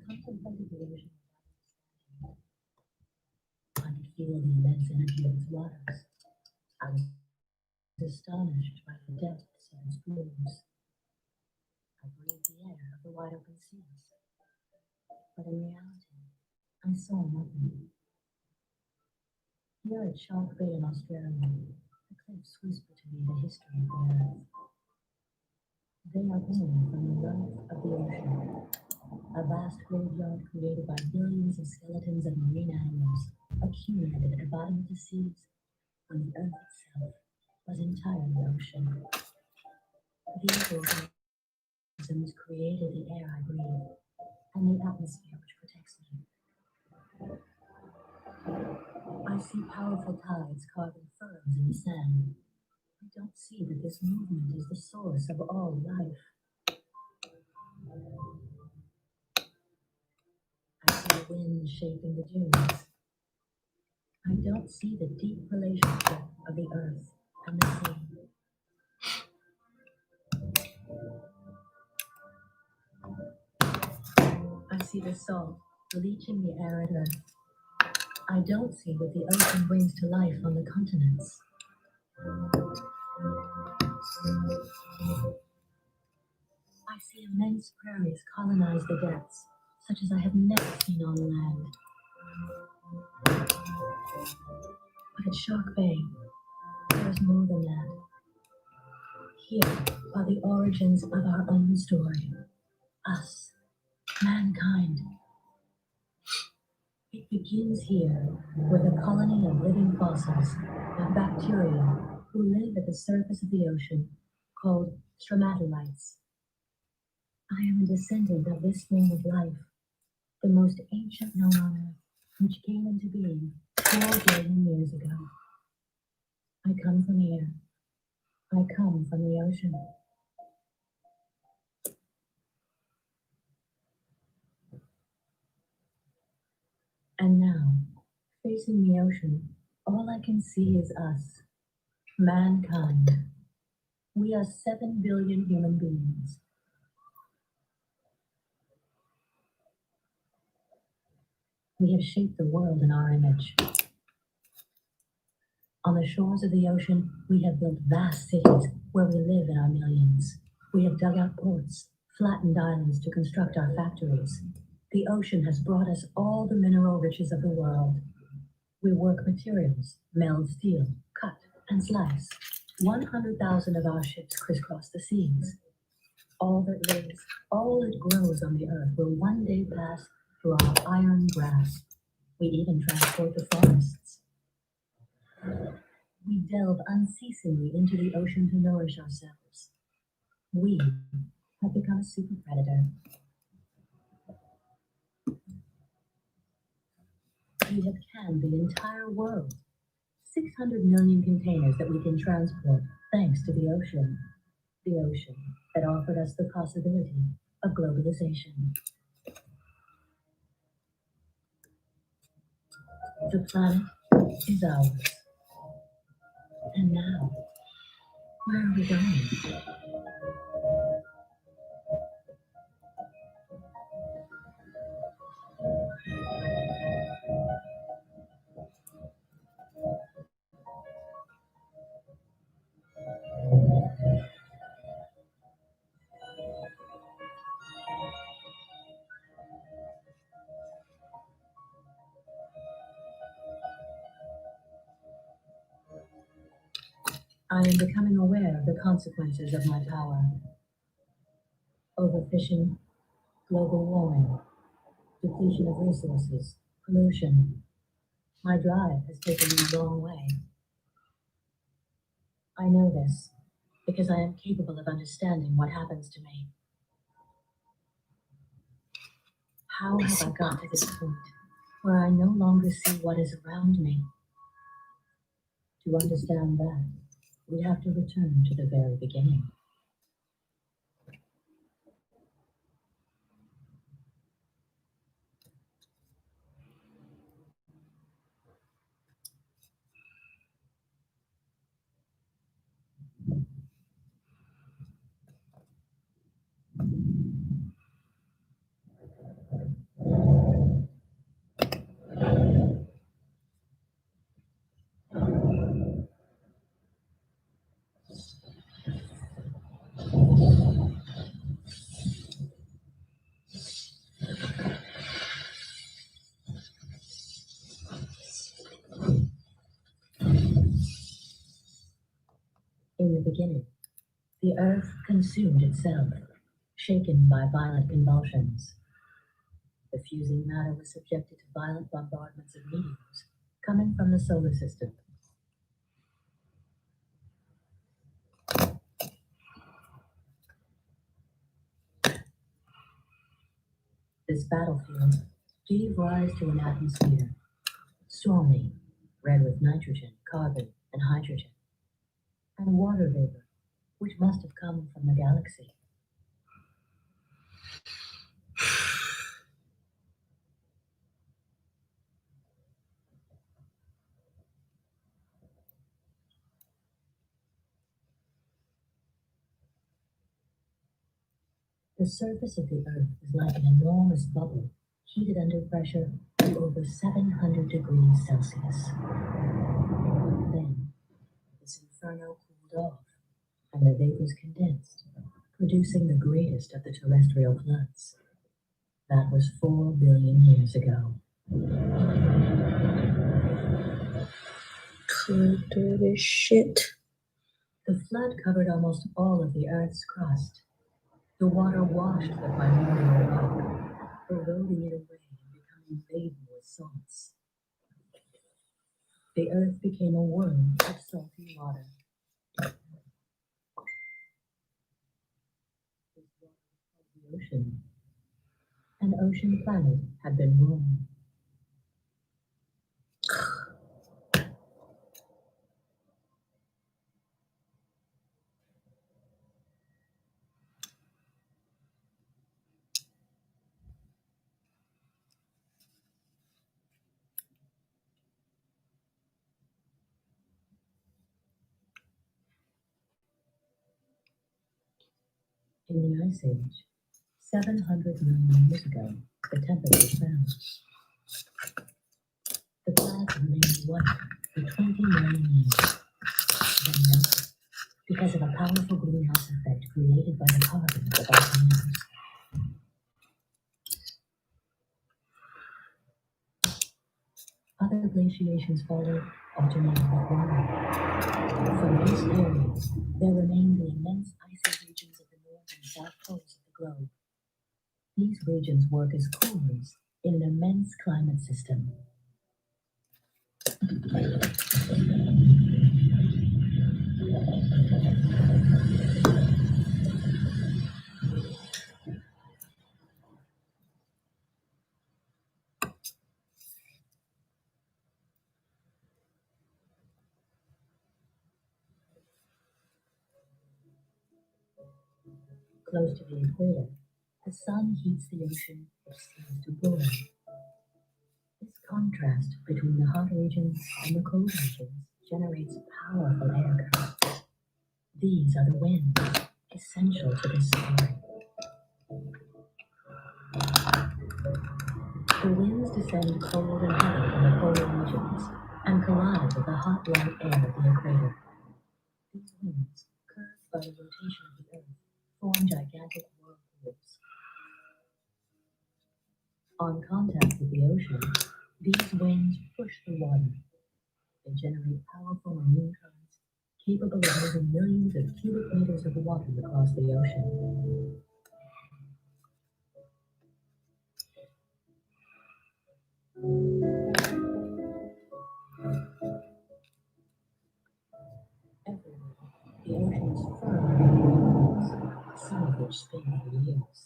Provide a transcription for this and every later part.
contemplated the ocean without understanding it. I could feel the immense energy of its waters. I was astonished by the depths of its blooms. I breathed the air of the wide open seas. But in reality, I saw nothing. Here at Shark Bay in Australia, the cliffs whisper to me the history of the earth. They are born from the life of the ocean, a vast graveyard created by billions of skeletons of marine animals accumulated at the bottom of the seas when the earth itself was entirely ocean. These organisms created the air I breathe and the atmosphere which protects me. I see powerful tides carving furrows in the sand. I don't see that this movement is the source of all life. I see the wind shaping the dunes. I don't see the deep relationship of the earth and the sea. I see the salt bleaching the arid earth. I don't see what the ocean brings to life on the continents. I see immense prairies colonize the depths, such as I have never seen on land. But at Shark Bay, there is more than that. Here are the origins of our own story. Us, mankind. It begins here with a colony of living fossils, of bacteria who live at the surface of the ocean, called stromatolites. I am a descendant of this form of life, the most ancient known on Earth, which came into being 4 billion years ago. I come from here. I come from the ocean. And now, facing the ocean, all I can see is us, mankind. We are 7 billion human beings. We have shaped the world in our image. On the shores of the ocean, we have built vast cities where we live in our millions. We have dug out ports, flattened islands to construct our factories. The ocean has brought us all the mineral riches of the world. We work materials, meld steel, cut and slice. 100,000 of our ships crisscross the seas. All that lives, all that grows on the earth will one day pass through our iron grasp. We even transport the forests. We delve unceasingly into the ocean to nourish ourselves. We have become a super predator. We have canned the entire world. 600 million containers that we can transport thanks to the ocean. The ocean that offered us the possibility of globalization. The planet is ours. And now, where are we going? I am becoming aware of the consequences of my power. Overfishing, global warming, depletion of resources, pollution. My drive has taken me a long way. I know this because I am capable of understanding what happens to me. How have I got to this point where I no longer see what is around me? To understand that, we have to return to the very beginning. beginning, the Earth consumed itself, shaken by violent convulsions. The fusing matter was subjected to violent bombardments of meteors coming from the solar system. This battlefield gave rise to an atmosphere, stormy, red with nitrogen, carbon, and hydrogen, and water vapor, which must have come from the galaxy. The surface of the Earth is like an enormous bubble heated under pressure to over 700 degrees Celsius. Then, this inferno cooled off, and the vapors condensed, producing the greatest of the terrestrial floods. That was 4 billion years ago. Can't do this shit. The flood covered almost all of the Earth's crust. The water washed the primordial rock, eroding it away and becoming laden with salts. The Earth became a world of salty water. This water was called the ocean. An ocean planet had been born. In the Ice Age, 700 million years ago, the temperature fell. The clouds remained white for 20 million years, then melted because of a powerful greenhouse effect created by the carbon of the volcanoes. Other glaciations followed, alternating with warming. From this period, there remained the immense icy regions of the north and south poles of the globe. These regions work as cores in an immense climate system. Close to the equator, the sun heats the ocean, which seems to boil. This contrast between the hot regions and the cold regions generates powerful air currents. These are the winds, essential to this story. The winds descend cold and heavy from the polar regions and collide with the hot light air of the equator. These winds, curved by the rotation of the Earth, form gigantic whirlpools. On contact with the ocean, these winds push the water. They generate powerful marine currents capable of moving millions of cubic meters of water across the ocean. Everywhere, the ocean is furrowed by waves, some of which spin for years.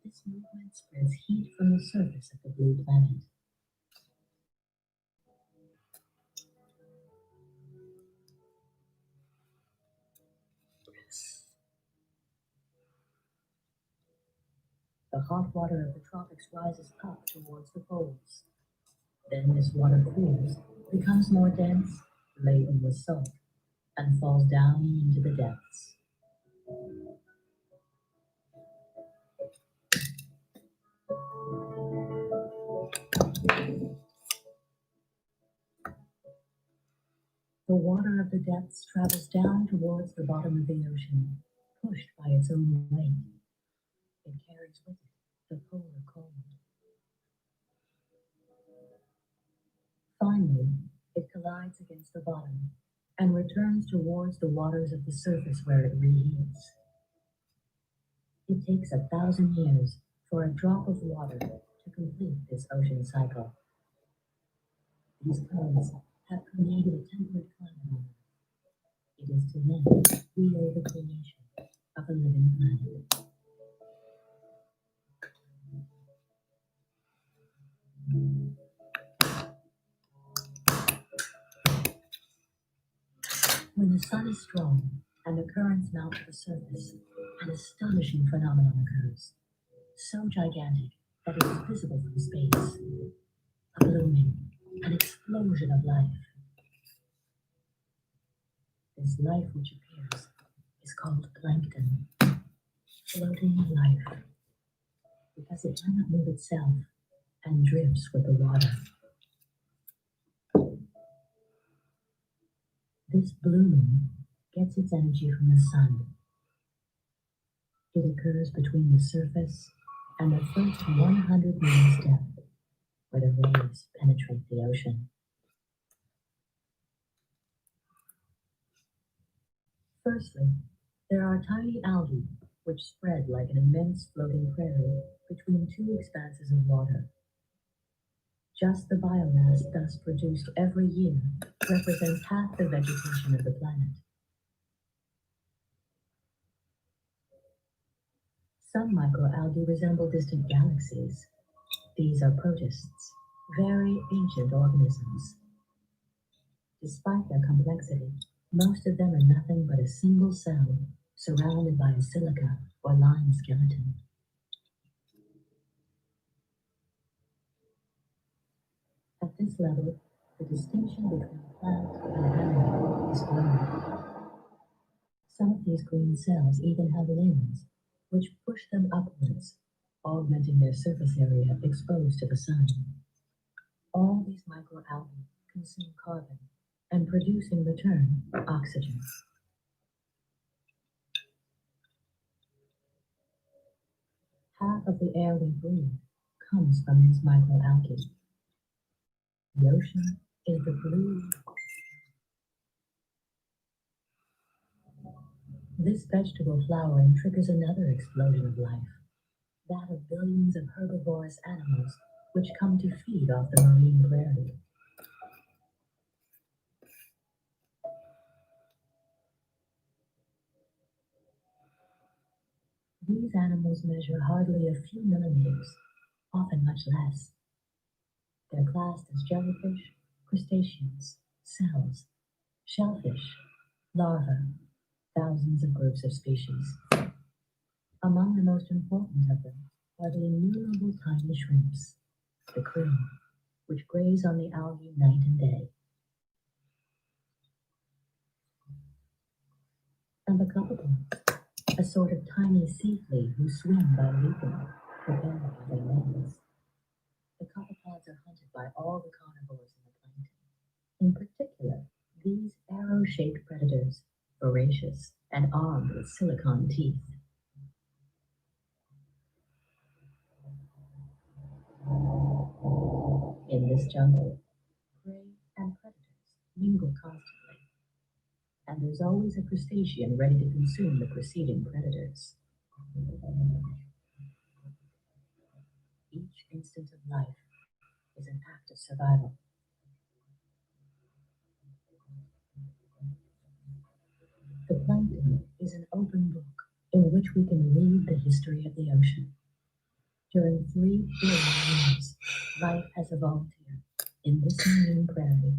This movement spreads heat from the surface of the blue planet. The hot water of the tropics rises up towards the poles. Then this water cools, becomes more dense, laden with salt, and falls down into the depths. The water of the depths travels down towards the bottom of the ocean, pushed by its own weight. It carries with it the polar cold. Finally, it collides against the bottom, and returns towards the waters of the surface where it reheats. It takes 1,000 years for a drop of water to complete this ocean cycle. These currents have created a temperate climate on Earth. It is to them we owe the creation of a living planet. When the sun is strong and the currents mount to the surface, an astonishing phenomenon occurs, so gigantic that it is visible from space. A blooming, an explosion of life. This life which appears is called plankton, floating life, because it cannot move itself and drifts with the water. This blooming gets its energy from the sun. It occurs between the surface and the first 100 meters depth, where the rays penetrate the ocean. Firstly, there are tiny algae which spread like an immense floating prairie between two expanses of water. Just the biomass thus produced every year represents half the vegetation of the planet. Some microalgae resemble distant galaxies. These are protists, very ancient organisms. Despite their complexity, most of them are nothing but a single cell surrounded by a silica or lime skeleton. At this level, the distinction between plant and animal is blurred. Some of these green cells even have limbs, which push them upwards, augmenting their surface area exposed to the sun. All these microalgae consume carbon and produce in return oxygen. Half of the air we breathe comes from these microalgae. The ocean is the blue. This vegetable flowering triggers another explosion of life, that of billions of herbivorous animals which come to feed off the marine prairie. These animals measure hardly a few millimeters, often much less. They're classed as jellyfish, crustaceans, cells, shellfish, larvae, thousands of groups of species. Among the most important of them are the innumerable tiny shrimps, the krill, which graze on the algae night and day, and the copepods, a sort of tiny sea flea who swim by leaping, propelled by their legs. The copepods are hunted by all the carnivores in the plankton. In particular, these arrow-shaped predators, voracious and armed with silicon teeth. In this jungle, prey and predators mingle constantly, and there's always a crustacean ready to consume the preceding predators. Each instant of life is an act of survival. The plankton is an open book in which we can read the history of the ocean. During 3 billion years, life has evolved here, in this marine prairie.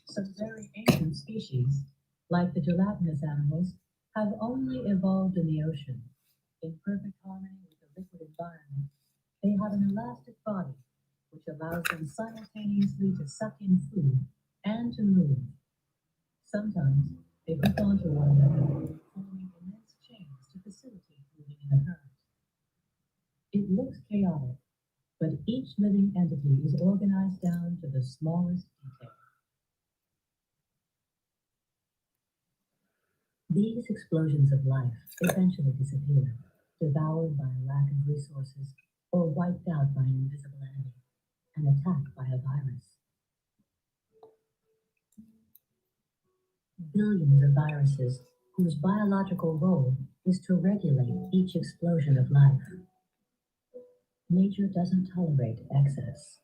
Some very ancient species, like the gelatinous animals, have only evolved in the ocean. In perfect harmony with the liquid environment, they have an elastic body which allows them simultaneously to suck in food and to move. Sometimes they hook onto one another, forming immense chains to facilitate moving in a current. It looks chaotic, but each living entity is organized down to the smallest detail. These explosions of life eventually disappear, devoured by a lack of resources or wiped out by an invisible enemy, an attack by a virus. Billions of viruses whose biological role is to regulate each explosion of life. Nature doesn't tolerate excess.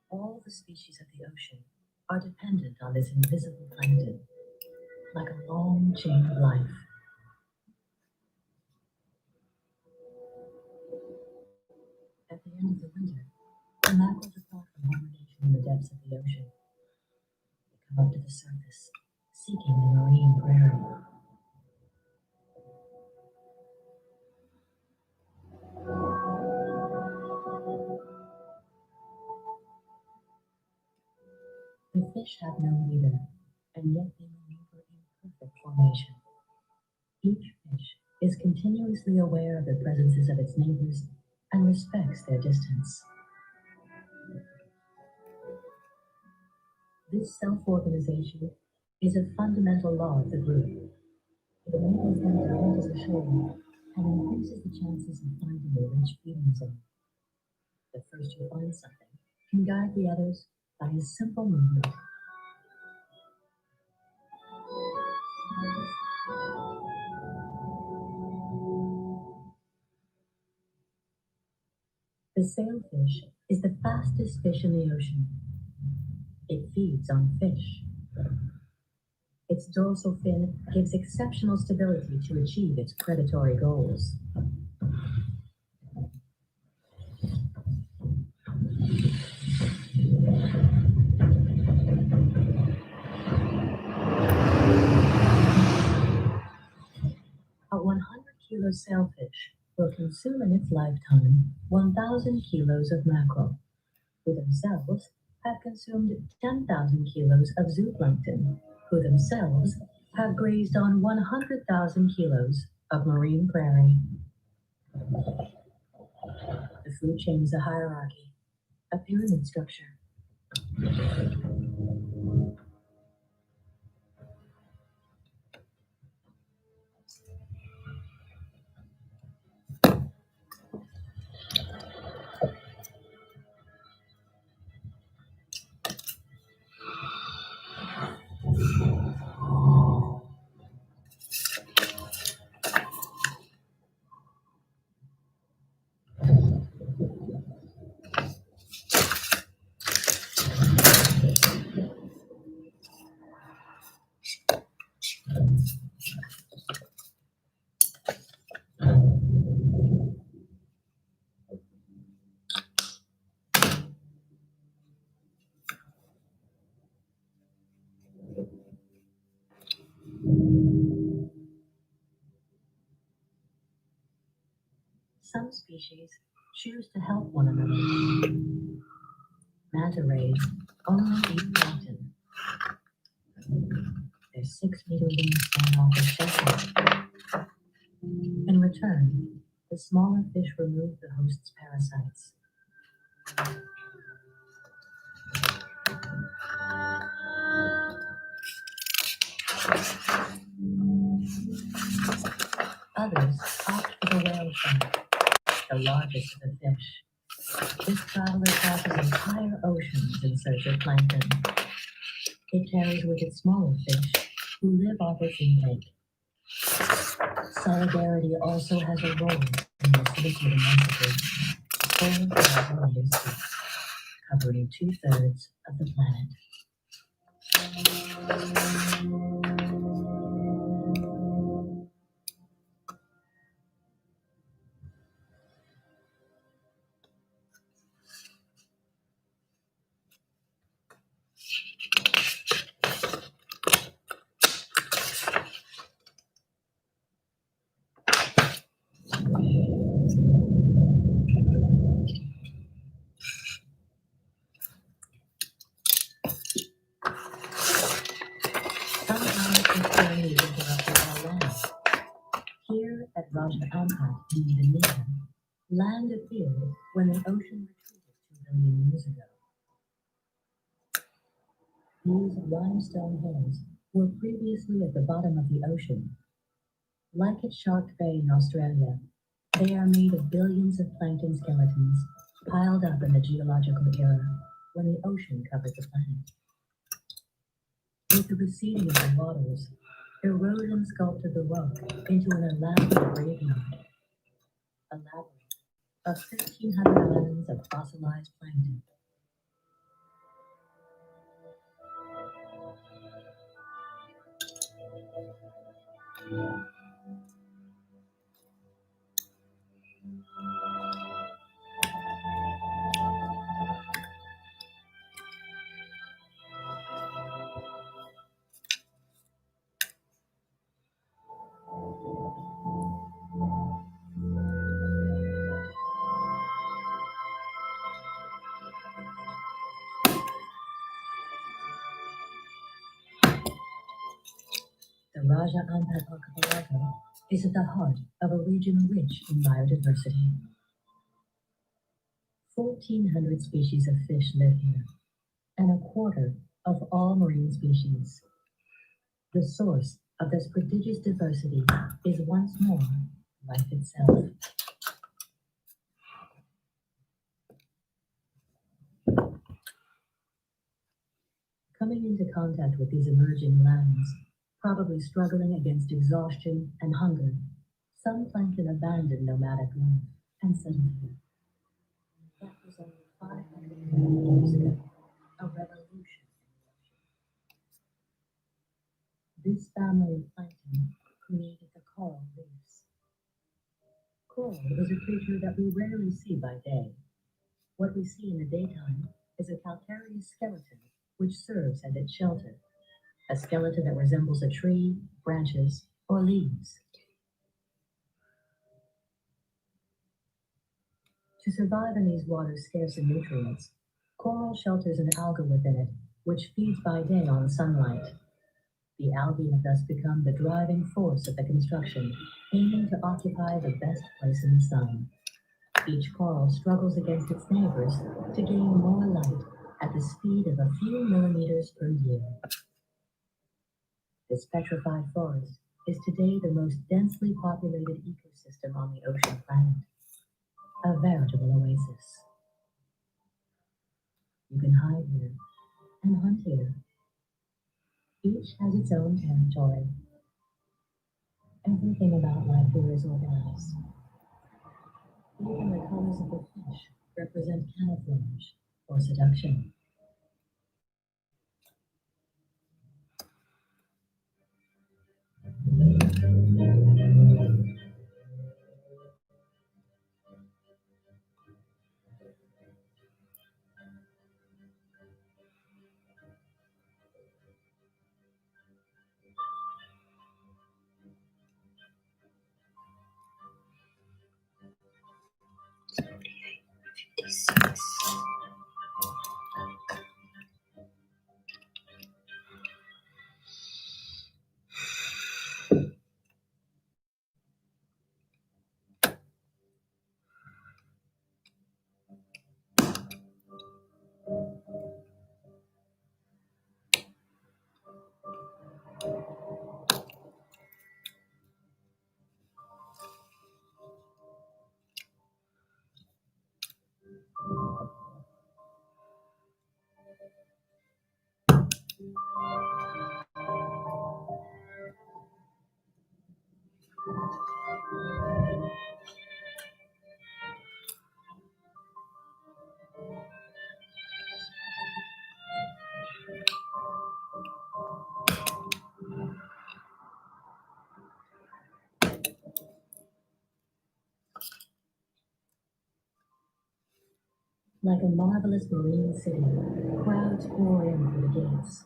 All the species of the ocean are dependent on this invisible plankton, like a long chain of life. At the end of the winter, the mackerel depart from hibernation in the depths of the ocean. They come up to the surface, seeking the marine prairie. The fish have no leader, and yet they maneuver in perfect formation. Each fish is continuously aware of the presences of its neighbors and respects their distance. This self-organization is a fundamental law of the group. It enables them to hunt as a shoal and increases the chances of finding a rich feeding zone. The first who finds something can guide the others by a simple movement. The sailfish is the fastest fish in the ocean. It feeds on fish. Its dorsal fin gives exceptional stability to achieve its predatory goals. A 100-kilo sailfish will consume in its lifetime 1,000 kilos of mackerel, who themselves have consumed 10,000 kilos of zooplankton, who themselves have grazed on 100,000 kilos of marine prairie. The food chain is a hierarchy, a pyramid structure. Some species choose to help one another. Manta rays only eat plankton. Their 6-meter wingspan offers shelter. In return, the smaller fish remove the host's parasites. Others opt for the whale shark, the largest of the fish. This traveler crosses entire oceans in search of plankton. It carries with it smaller fish who live off its intake. Solidarity also has a role in this liquid immensity, 4,000 meters deep, covering 2/3 of the planet. Sometimes this journey is interrupted by land. Here at Raja Ampat in Indonesia, land appeared when the ocean retreated 2 billion years ago. These limestone hills were previously at the bottom of the ocean. Like at Shark Bay in Australia, they are made of billions of plankton skeletons piled up in the geological era when the ocean covered the planet. With the receding of the waters, erosion sculpted the rock into an elaborate graveyard, a labyrinth of 1,500 islands of fossilized plankton. The Raja Ampat archipelago is at the heart of a region rich in biodiversity. 1,400 species of fish live here, and a quarter of all marine species. The source of this prodigious diversity is once more life itself. Coming into contact with these emerging lands, probably struggling against exhaustion and hunger, some plankton abandoned nomadic life and settled here. That was only 500 years ago, a revolution. This family of plankton created the coral reefs. Coral is a creature that we rarely see by day. What we see in the daytime is a calcareous skeleton which serves as its shelter, a skeleton that resembles a tree, branches, or leaves. To survive in these waters scarce in nutrients, coral shelters an alga within it, which feeds by day on sunlight. The algae have thus become the driving force of the construction, aiming to occupy the best place in the sun. Each coral struggles against its neighbors to gain more light at the speed of a few millimeters per year. This petrified forest is today the most densely populated ecosystem on the ocean planet, a veritable oasis. You can hide here and hunt here. Each has its own territory. Everything about life here is organized. Even the colors of the fish represent camouflage or seduction. Like a marvelous marine city, crowds pour in through the gates.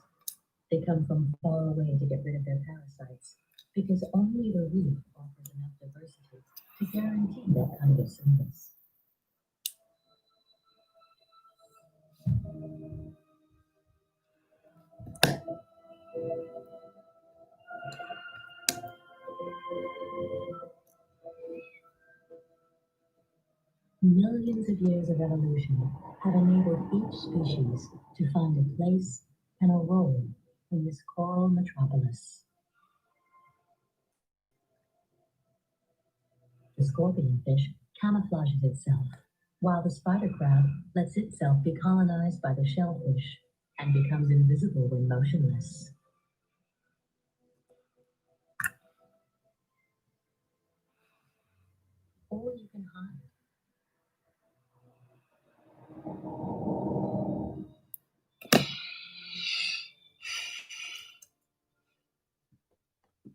They come from far away to get rid of their parasites, because only the reef offers enough diversity to guarantee that kind of service. Millions of years of evolution have enabled each species to find a place and a role in this coral metropolis. The scorpionfish camouflages itself, while the spider crab lets itself be colonized by the shellfish and becomes invisible when motionless. Or you can hide.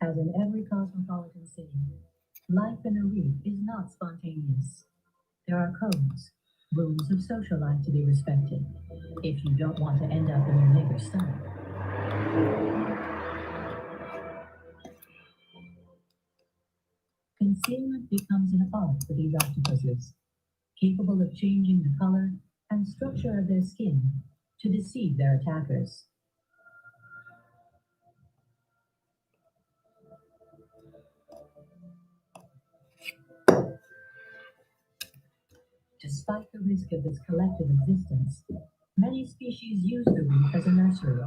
As in every cosmopolitan city, life in a reef is not spontaneous. There are codes, rules of social life to be respected, if you don't want to end up in your neighbor's stomach. Concealment becomes an art for these octopuses, capable of changing the color and structure of their skin to deceive their attackers. Despite the risk of this collective existence, many species use the reef as a nursery.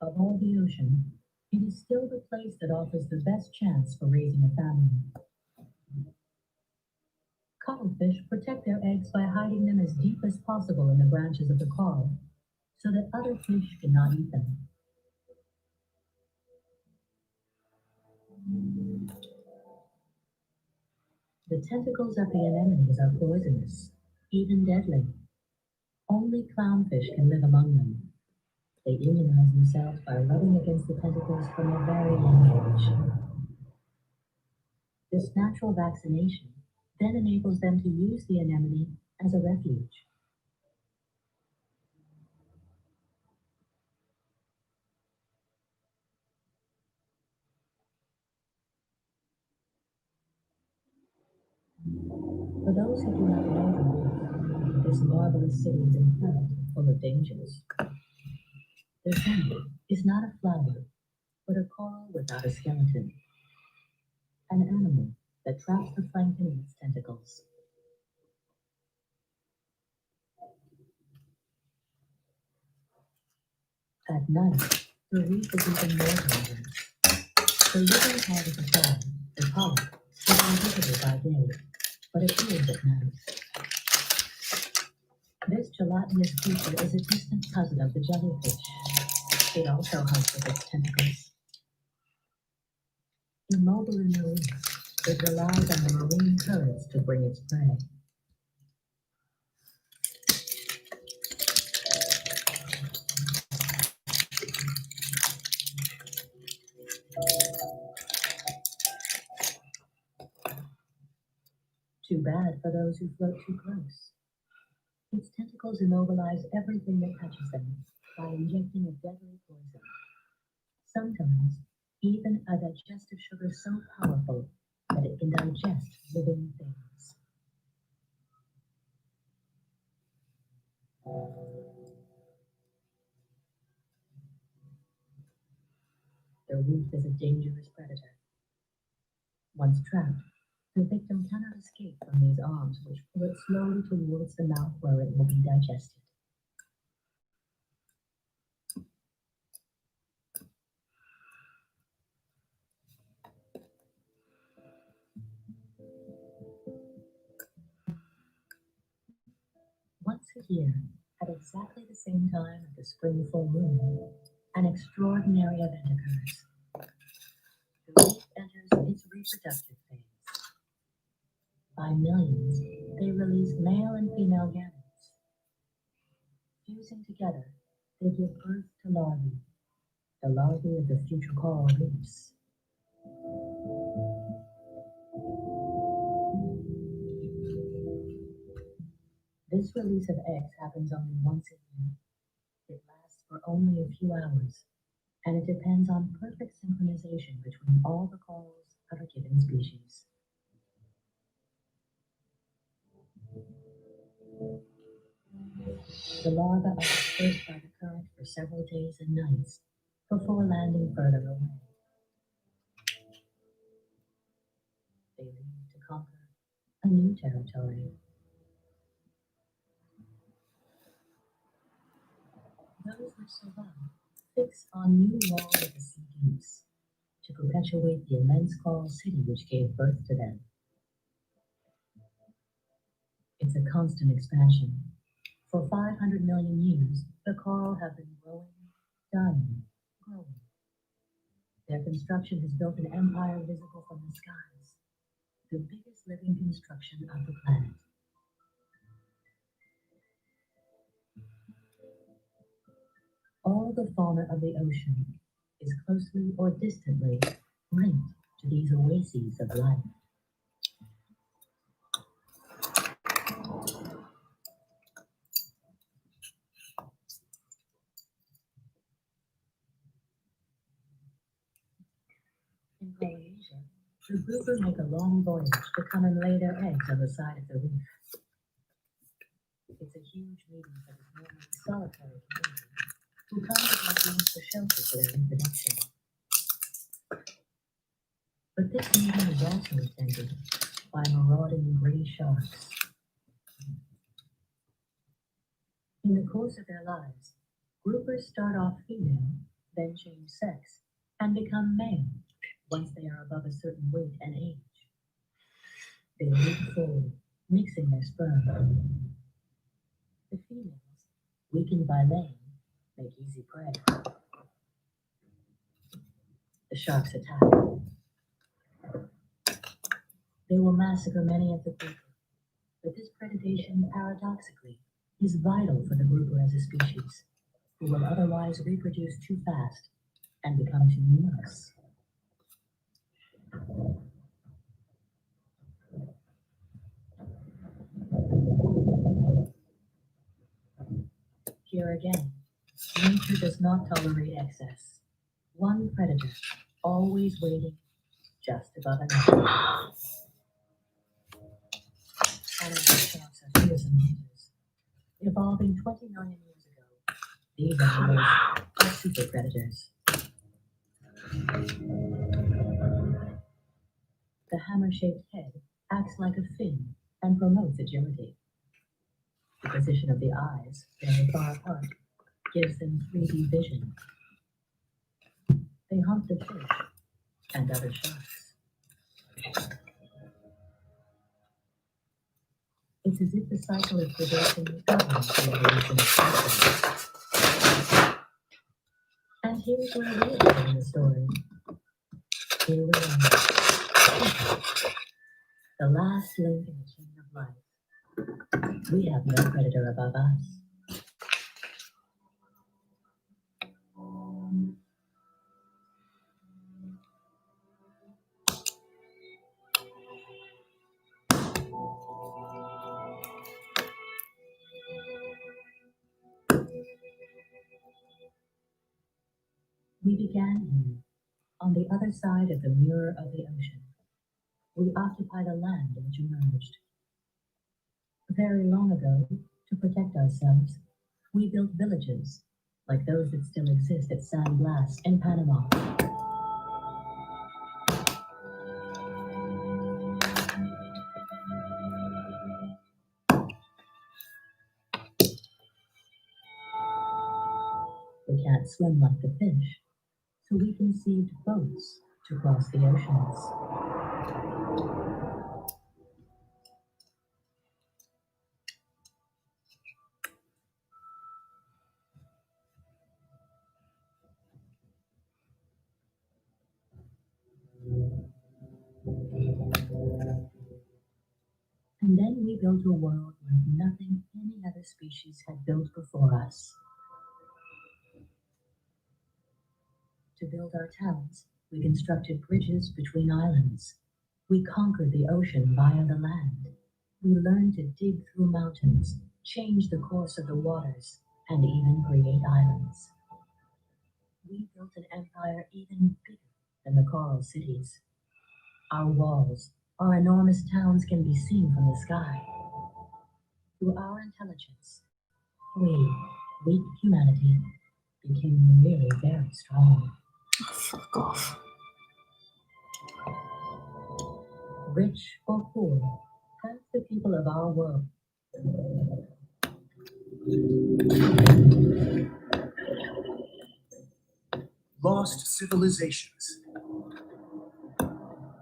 Of all the ocean, it is still the place that offers the best chance for raising a family. Cuttlefish protect their eggs by hiding them as deep as possible in the branches of the coral, so that other fish cannot eat them. The tentacles of the anemones are poisonous, even deadly. Only clownfish can live among them. They immunize themselves by rubbing against the tentacles from a very young age. This natural vaccination then enables them to use the anemone as a refuge. For those who do not know the reef, this marvelous city is in fact full of dangers. The sand is not a flower, but a coral without a skeleton, an animal that traps the plankton in its tentacles. At night, the reef is even more dangerous. The living part of the coral, the polyp, is invisible by day, but appears at night. This gelatinous creature is a distant cousin of the jellyfish. It also hunts with its tentacles. Immobile in the reef, it relies on the marine currents to bring its prey. Too bad for those who float too close. Its tentacles immobilize everything that touches them by injecting a deadly poison. Sometimes, even a digestive sugar so powerful that it can digest living things. The reef is a dangerous predator. Once trapped, the victim cannot escape from these arms which pull it slowly towards the mouth where it will be digested. Once a year, at exactly the same time of the spring full moon, an extraordinary event occurs. The reef enters its reproductive phase. By millions, they release male and female gametes. Fusing together, they give birth to larvae, the larvae of the future coral reefs. This release of eggs happens only once a year. It lasts for only a few hours, and it depends on perfect synchronization between all the corals of a given species. The larvae are dispersed by the current for several days and nights before landing further away. They leave to conquer a new territory. Those which survive fix on new walls of the sea deeps to perpetuate the immense coral city which gave birth to them. It's a constant expansion. For 500 million years, the coral have been growing, dying, growing. Their construction has built an empire visible from the skies, the biggest living construction of the planet. All the fauna of the ocean is closely or distantly linked to these oases of life. In Polynesia, the grouper make a long voyage to come and lay their eggs on the side of the reef. It's a huge meeting for this normally solitary community who come to make use for shelter for their reproduction. But this meeting is also attended by marauding gray sharks. In the course of their lives, groupers start off female, then change sex, and become male once they are above a certain weight and age. They leap forward, mixing their sperm. The females, weakened by laying, make easy prey. The sharks attack. They will massacre many of the grouper, but this predation, paradoxically, is vital for the grouper as a species, who will otherwise reproduce too fast and become too numerous. Here again, nature does not tolerate excess. One predator, always waiting just above another. Animal sharks are fearsome hunters. Evolving 20 million years ago, these animals are super predators. The hammer-shaped head acts like a fin and promotes agility. The position of the eyes, very far apart, gives them 3D vision. They hunt the fish and other sharks. It's as if the cycle of predation governs the evolution of species. And here's where we are in the story. Here we are. The last link in the chain of life. We have no predator above us. We began here, on the other side of the mirror of the ocean. We occupy the land which emerged. Very long ago, to protect ourselves, we built villages, like those that still exist at San Blas in Panama. We can't swim like the fish, so we conceived boats to cross the oceans. And then we built a world like nothing any other species had built before us. To build our towns, we constructed bridges between islands. We conquered the ocean via the land. We learned to dig through mountains, change the course of the waters, and even create islands. We built an empire even bigger than the coral cities. Our walls, our enormous towns can be seen from the sky. Through our intelligence, we, weak humanity, became really very strong. Fuck off. Rich or poor, half the people of our world lost civilizations,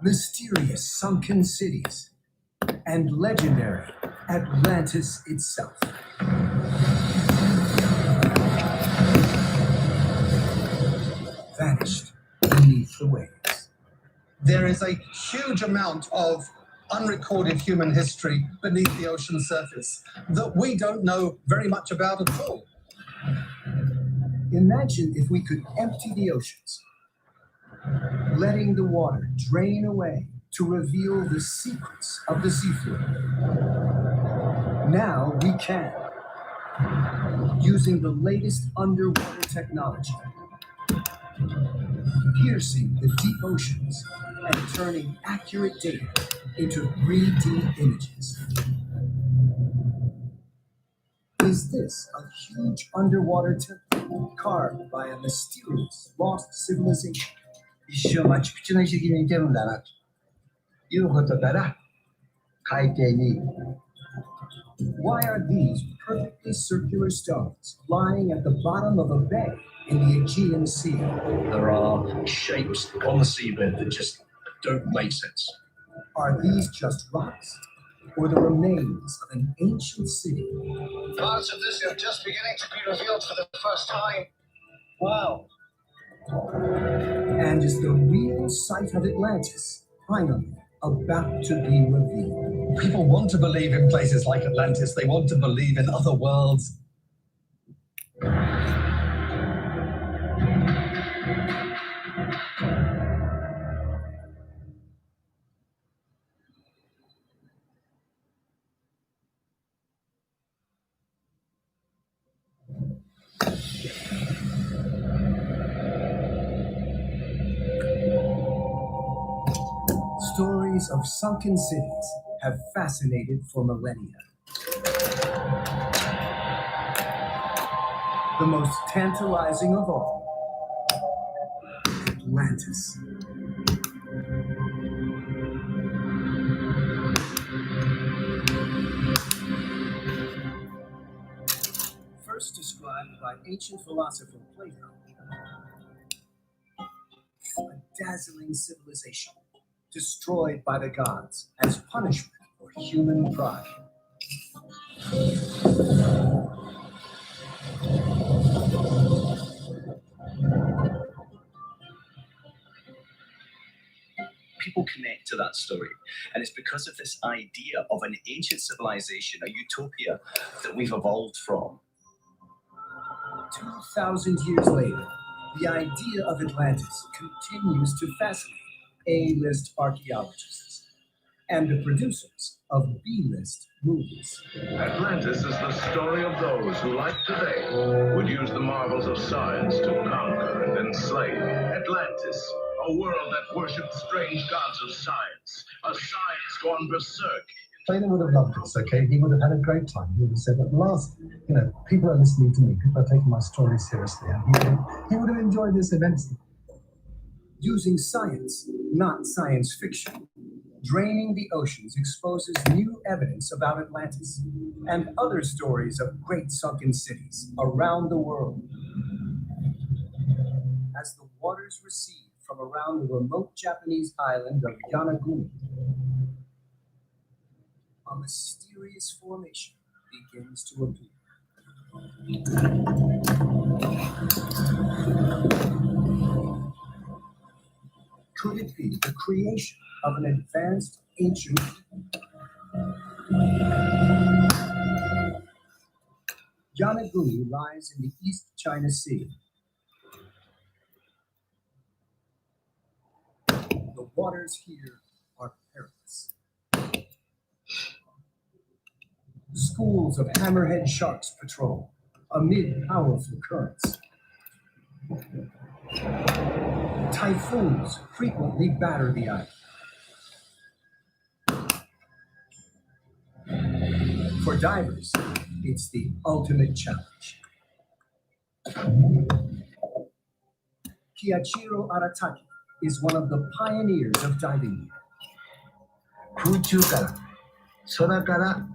mysterious sunken cities, and legendary Atlantis itself. Vanished beneath the waves. There is a huge amount of unrecorded human history beneath the ocean surface that we don't know very much about at all. Imagine if we could empty the oceans, letting the water drain away to reveal the secrets of the seafloor. Now we can, using the latest underwater technology, piercing the deep oceans and turning accurate data into 3D images. Is this a huge underwater temple carved by a mysterious lost civilization? 一生マチュピチュの遺跡に似てるんだなということから海底に Why are these perfectly circular stones lying at the bottom of a bay in the Aegean Sea? There are shapes on the seabed that just don't make sense. Are these just rocks or the remains of an ancient city? Parts of this are just beginning to be revealed for the first time. Wow. And is the real site of Atlantis finally about to be revealed? People want to believe in places like Atlantis. They want to believe in other worlds. Stories of sunken cities have fascinated for millennia. The most tantalizing of all, Atlantis. First described by ancient philosopher Plato, a dazzling civilization destroyed by the gods as punishment for human pride. People connect to that story, and it's because of this idea of an ancient civilization, a utopia that we've evolved from. 2,000 years later, the idea of Atlantis continues to fascinate A-list archaeologists and the producers of B-list movies. Atlantis is the story of those who, like today, would use the marvels of science to conquer and enslave. Atlantis, a world that worshipped strange gods of science, a science gone berserk. Plato would have loved this, okay? He would have had a great time. He would have said, at last, people are listening to me. People are taking my story seriously. And he would have enjoyed this immensely. Using science, not science fiction, draining the oceans exposes new evidence about Atlantis and other stories of great sunken cities around the world. As the waters recede from around the remote Japanese island of Yanaguni, a mysterious formation begins to appear. Could it be the creation of an advanced ancient Yanaguni lies in the East China Sea. The waters here are perilous. Schools of hammerhead sharks patrol amid powerful currents. Typhoons frequently batter the island. For divers, it's the ultimate challenge. Kiyachiro Arataki is one of the pioneers of diving here. 空中から空から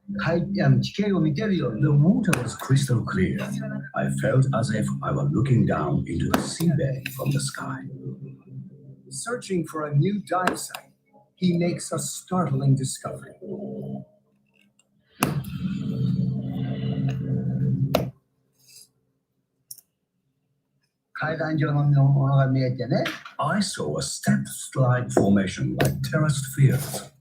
地形を見てるように The water was crystal clear. I felt as if I were looking down into the seabed from the sky. Searching for a new dive site, he makes a startling discovery. I saw a steps-like formation like terraced fields.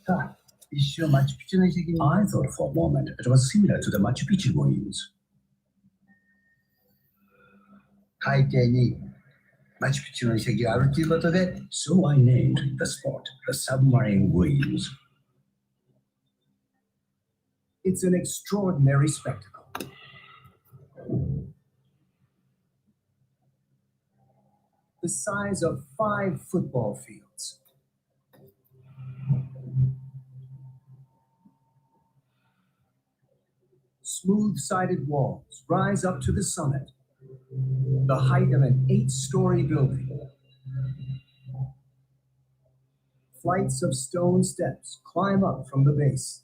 I thought for a moment it was similar to the Machu Picchu ruins. 海底にマチュピチュの遺跡があるということで、 So I named the spot the submarine ruins. It's an extraordinary spectacle. The size of 5 football fields. Smooth-sided walls rise up to the summit, the height of an 8-story building. Flights of stone steps climb up from the base.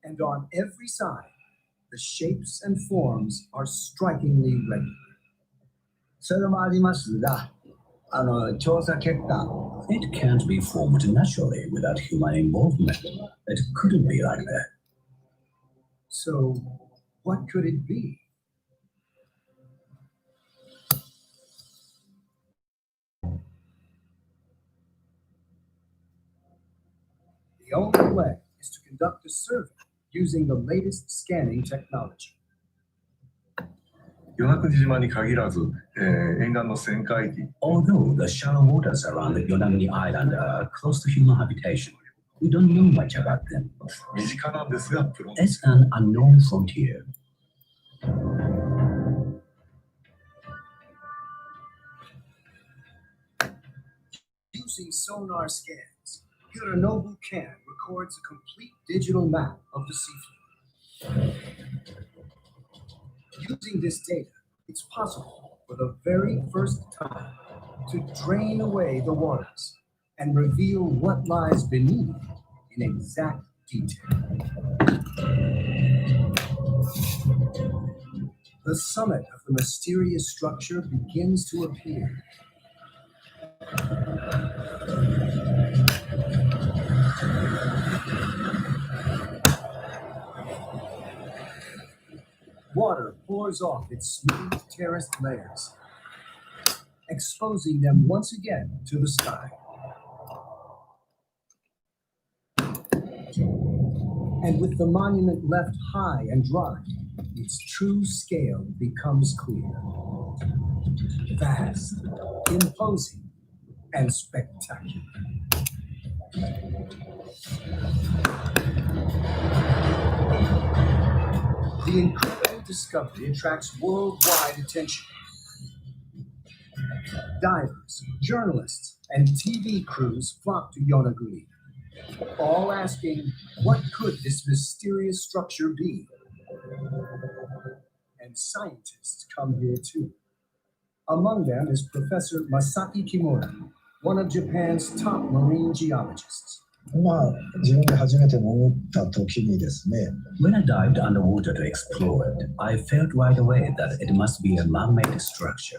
And on every side, the shapes and forms are strikingly regular. それもありますが、調査結果、 It can't be formed naturally without human involvement. It couldn't be like that. So, what could it be? The only way is to conduct a survey using the latest scanning technology. 与那国島に限らず、沿岸の旋回機 Although the shallow waters around the Yonaguni Island are close to human habitation, we don't know much about them. 身近なんですが、プロ It's an unknown frontier. Using sonar scans, Hironobu Kan records a complete digital map of the seafloor. Using this data, it's possible for the very first time to drain away the waters and reveal what lies beneath in exact detail. The summit of the mysterious structure begins to appear. Water pours off its smooth terraced layers, exposing them once again to the sky. And with the monument left high and dry, its true scale becomes clear. Vast, imposing, and spectacular. The incredible discovery attracts worldwide attention. Divers, journalists, and TV crews flock to Yonaguni, all asking, what could this mysterious structure be? And scientists come here too. Among them is Professor Masaki Kimura, one of Japan's top marine geologists. 自分で初めて潜った時にですね、 When I dived underwater to explore it, I felt right away that it must be a man-made structure.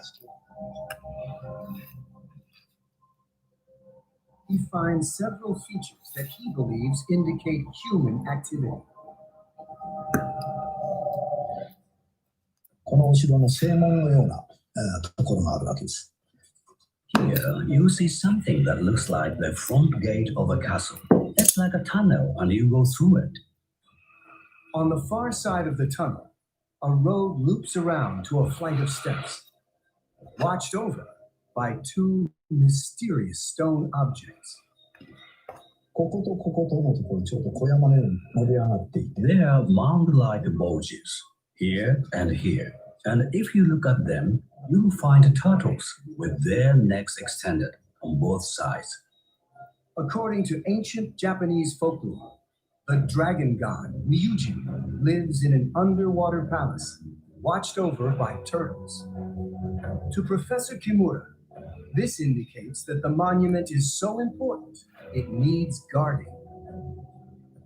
He finds several features that he believes indicate human activity. このお城の正門のようなところがあるわけです。 Here, you see something that looks like the front gate of a castle. It's like a tunnel, and you go through it. On the far side of the tunnel, a road loops around to a flight of steps, watched over by 2 mysterious stone objects. こことこことのところにちょっと小山のように盛り上がっていて、 They are mound-like bulges, here and here. And if you look at them, you'll find turtles with their necks extended on both sides. According to ancient Japanese folklore, the dragon god Ryujin lives in an underwater palace, watched over by turtles. To Professor Kimura, This indicates that the monument is so important, it needs guarding.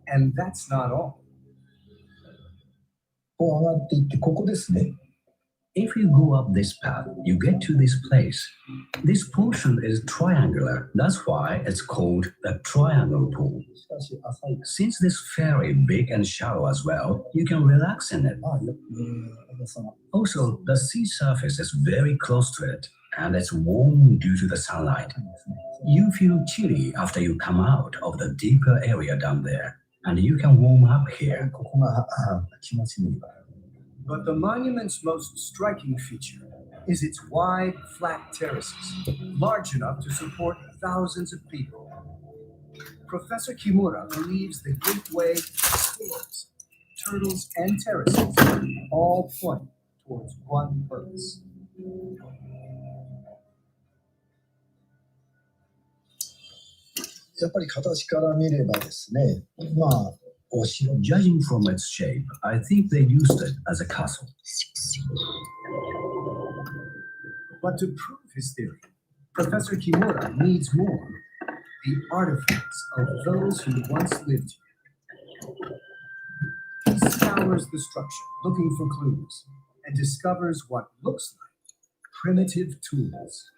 And that's not all. こう上がっていって、ここですね。If you go up this path, you get to this place. This portion is triangular. That's why it's called the triangle pool. しかし浅い。 Since this very big and shallow as well, you can relax in it. その Also, the sea surface is very close to it, and it's warm due to the sunlight. You feel chilly after you come out of the deeper area down there, and you can warm up here. ここが気持ちいい。 But the monument's most striking feature is its wide, flat terraces, large enough to support thousands of people. Professor Kimura believes the gateway, stairs, turtles, and terraces all point towards one purpose. やっぱり形から見ればですね、まあ、お城。 Judging from its shape, I think they used it as a castle. But to prove his theory, Professor Kimura needs more: the artifacts of those who once lived here. He scours the structure looking for clues and discovers what looks like primitive tools.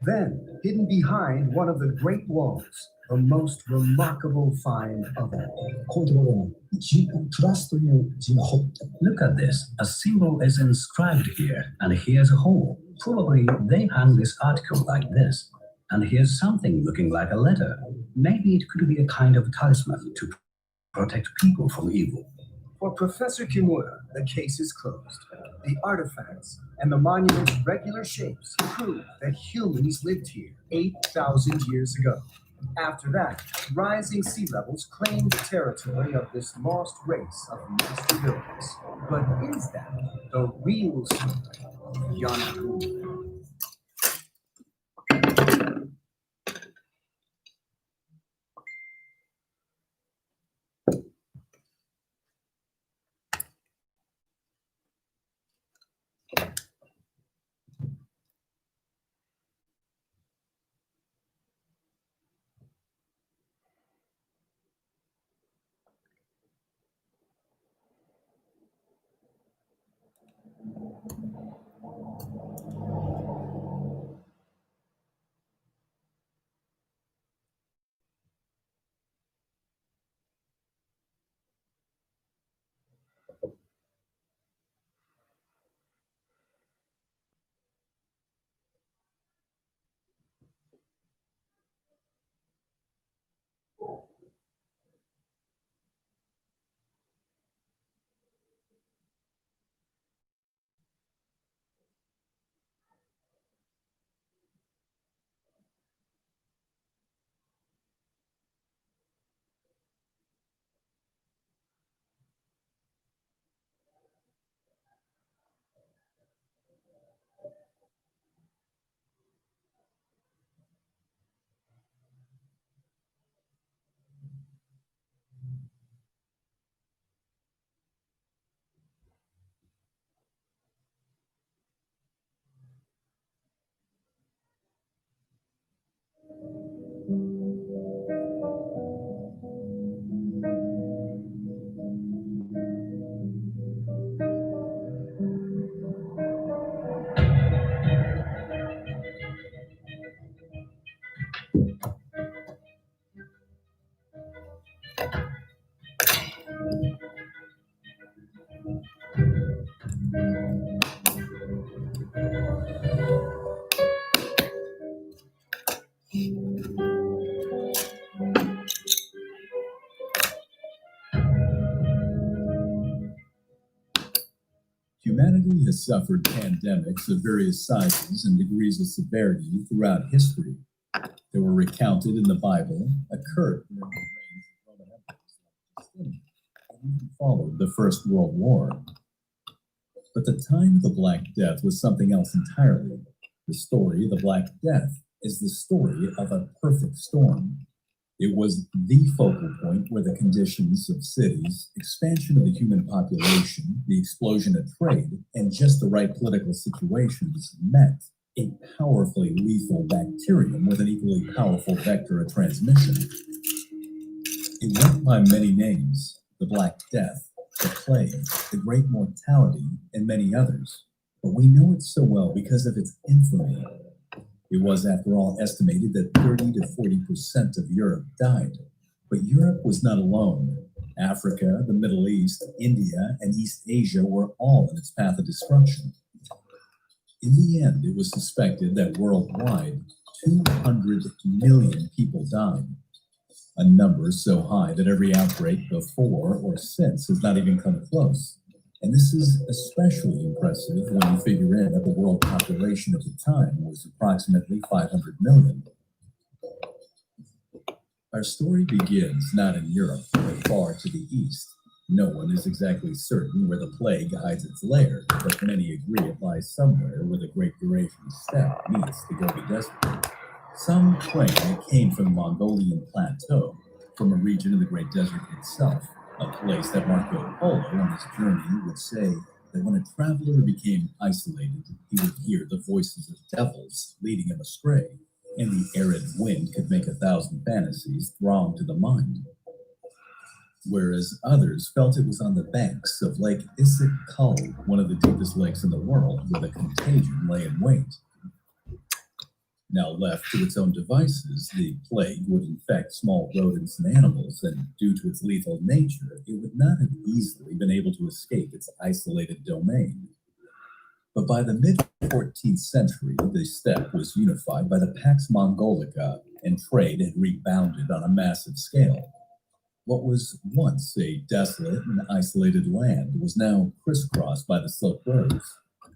Then, hidden behind one of the great walls, the most remarkable find of all. こういうところにプラスという字が彫ってある。 Look at this. A symbol is inscribed here, and here's a hole. Probably they hung this article like this. And here's something looking like a letter. Maybe it could be a kind of talisman to protect people from evil. For Professor Kimura, the case is closed. The artifacts and the monument's regular shapes prove that humans lived here 8,000 years ago. After that, rising sea levels claimed the territory of this lost race of master builders. But is that the real story of Yanagu? Humanity has suffered pandemics of various sizes and degrees of severity throughout history. They were recounted in the Bible, occurred during the reigns of Roman emperors like Justinian, and even followed the First World War. But the time of the Black Death was something else entirely. The story of the Black Death is the story of a perfect storm. It was the focal point where the conditions of cities, expansion of the human population, the explosion of trade, and just the right political situations met. a powerfully lethal bacterium with an equally powerful vector of transmission. It went by many names: the Black Death, the Plague, the Great Mortality, and many others. But we know it so well because of its infamy. It was, after all, estimated that 30 to 40% of Europe died. But Europe was not alone. Africa, the Middle East, India, and East Asia were all in its path of destruction. In the end, it was suspected that worldwide, 200 million people died. A number so high that every outbreak before or since has not even come close. And this is especially impressive when you figure in that the world population at the time was approximately 500 million. Our story begins not in Europe, but far to the east. No one is exactly certain where the plague hides its lair, but many agree it lies somewhere where the Great Eurasian steppe meets the Gobi Desert. Some claim it came from the Mongolian plateau, from a region of the Great Desert itself, a place that Marco Polo on his journey would say that when a traveler became isolated, he would hear the voices of devils leading him astray, and the arid wind could make 1,000 fantasies throng to the mind. Whereas others felt it was on the banks of Lake Issyk-Kul, one of the deepest lakes in the world, where the contagion lay in wait. Now left to its own devices, the plague would infect small rodents and animals, and due to its lethal nature, it would not have easily been able to escape its isolated domain. But by the mid-14th century, the steppe was unified by the Pax Mongolica, and trade had rebounded on a massive scale. What was once a desolate and isolated land was now crisscrossed by the Silk Roads.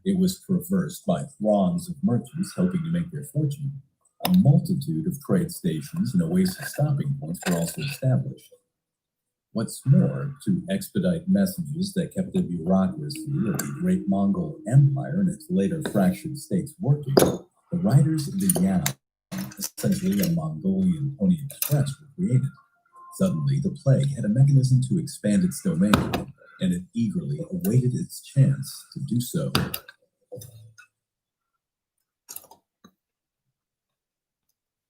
It was traversed by throngs of merchants hoping to make their fortune. A multitude of trade stations and oasis stopping points were also established. What's more, to expedite messages that kept the bureaucracy of the Great Mongol Empire and its later fractured states working, the riders of the Yam, essentially a Mongolian Pony Express, were created. Suddenly, the plague had a mechanism to expand its domain, and it eagerly awaited its chance to do so.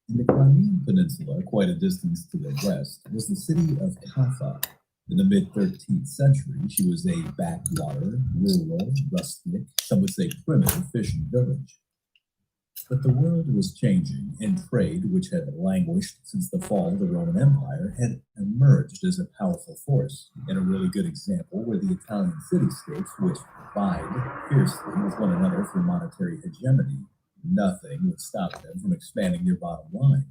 In the Crimean Peninsula, quite a distance to the west, was the city of Kaffa. In the mid-13th century, she was a backwater, rural, rustic, some would say primitive fishing village. But the world was changing, and trade, which had languished since the fall of the Roman Empire, had emerged as a powerful force. And a really good example were the Italian city-states, which vied fiercely with one another for monetary hegemony. Nothing would stop them from expanding their bottom line.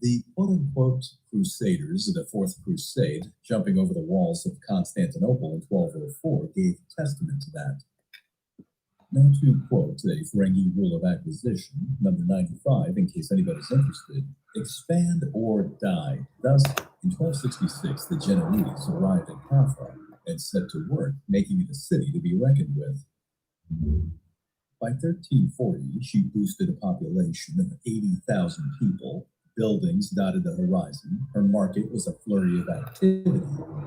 The quote-unquote crusaders of the Fourth Crusade, jumping over the walls of Constantinople in 1204, gave testament to that. Now to quote a Ferengi rule of acquisition, number 95, in case anybody's interested: expand or die. Thus, in 1266, the Genoese arrived at Kaffa and set to work, making it a city to be reckoned with. By 1340, she boosted a population of 80,000 people, buildings dotted the horizon, her market was a flurry of activity,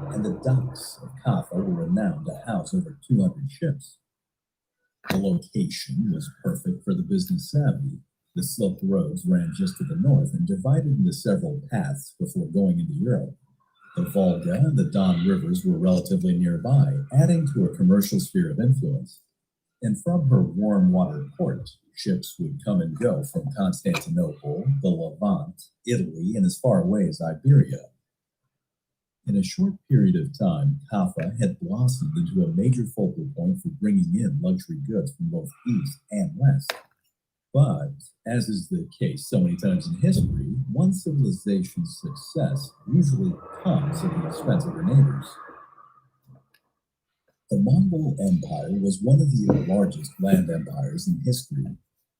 and the docks of Kaffa were renowned to house over 200 ships. The location was perfect for the business savvy. The Silk Roads ran just to the north and divided into several paths before going into Europe. The Volga and the Don rivers were relatively nearby, adding to her commercial sphere of influence. And from her warm water port, ships would come and go from Constantinople, the Levant, Italy, and as far away as Iberia. In a short period of time, Kaffa had blossomed into a major focal point for bringing in luxury goods from both east and west. But, as is the case so many times in history, one civilization's success usually comes at the expense of their neighbors. The Mongol Empire was one of the largest land empires in history.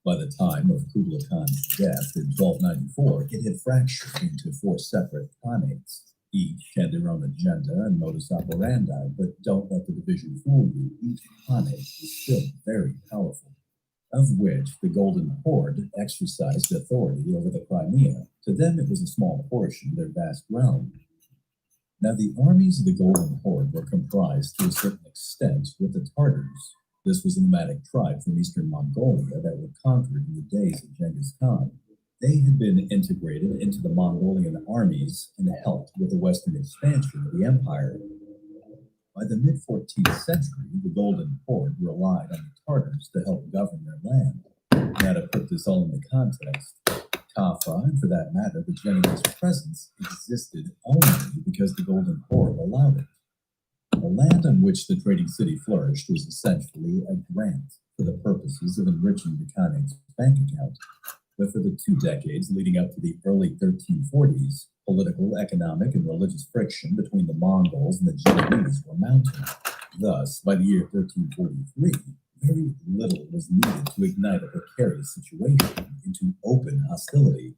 By the time of Kublai Khan's death in 1294, it had fractured into 4 separate khanates. Each had their own agenda and modus operandi, but don't let the division fool you. Each khanate was still very powerful, of which the Golden Horde exercised authority over the Crimea. To them, it was a small portion of their vast realm. Now, the armies of the Golden Horde were comprised to a certain extent with the Tartars. This was a nomadic tribe from eastern Mongolia that were conquered in the days of Genghis Khan. They had been integrated into the Mongolian armies and helped with the western expansion of the empire. By the mid-14th century, the Golden Horde relied on the Tartars to help govern their land. Now, to put this all into context, Kaffa, and for that matter, the Genoese presence, existed only because the Golden Horde allowed it. The land on which the trading city flourished was essentially a grant for the purposes of enriching the Khan's bank account. But for the 2 decades leading up to the early 1340s, political, economic, and religious friction between the Mongols and the Genoese were mounting. Thus, by the year 1343, very little was needed to ignite a precarious situation into open hostility.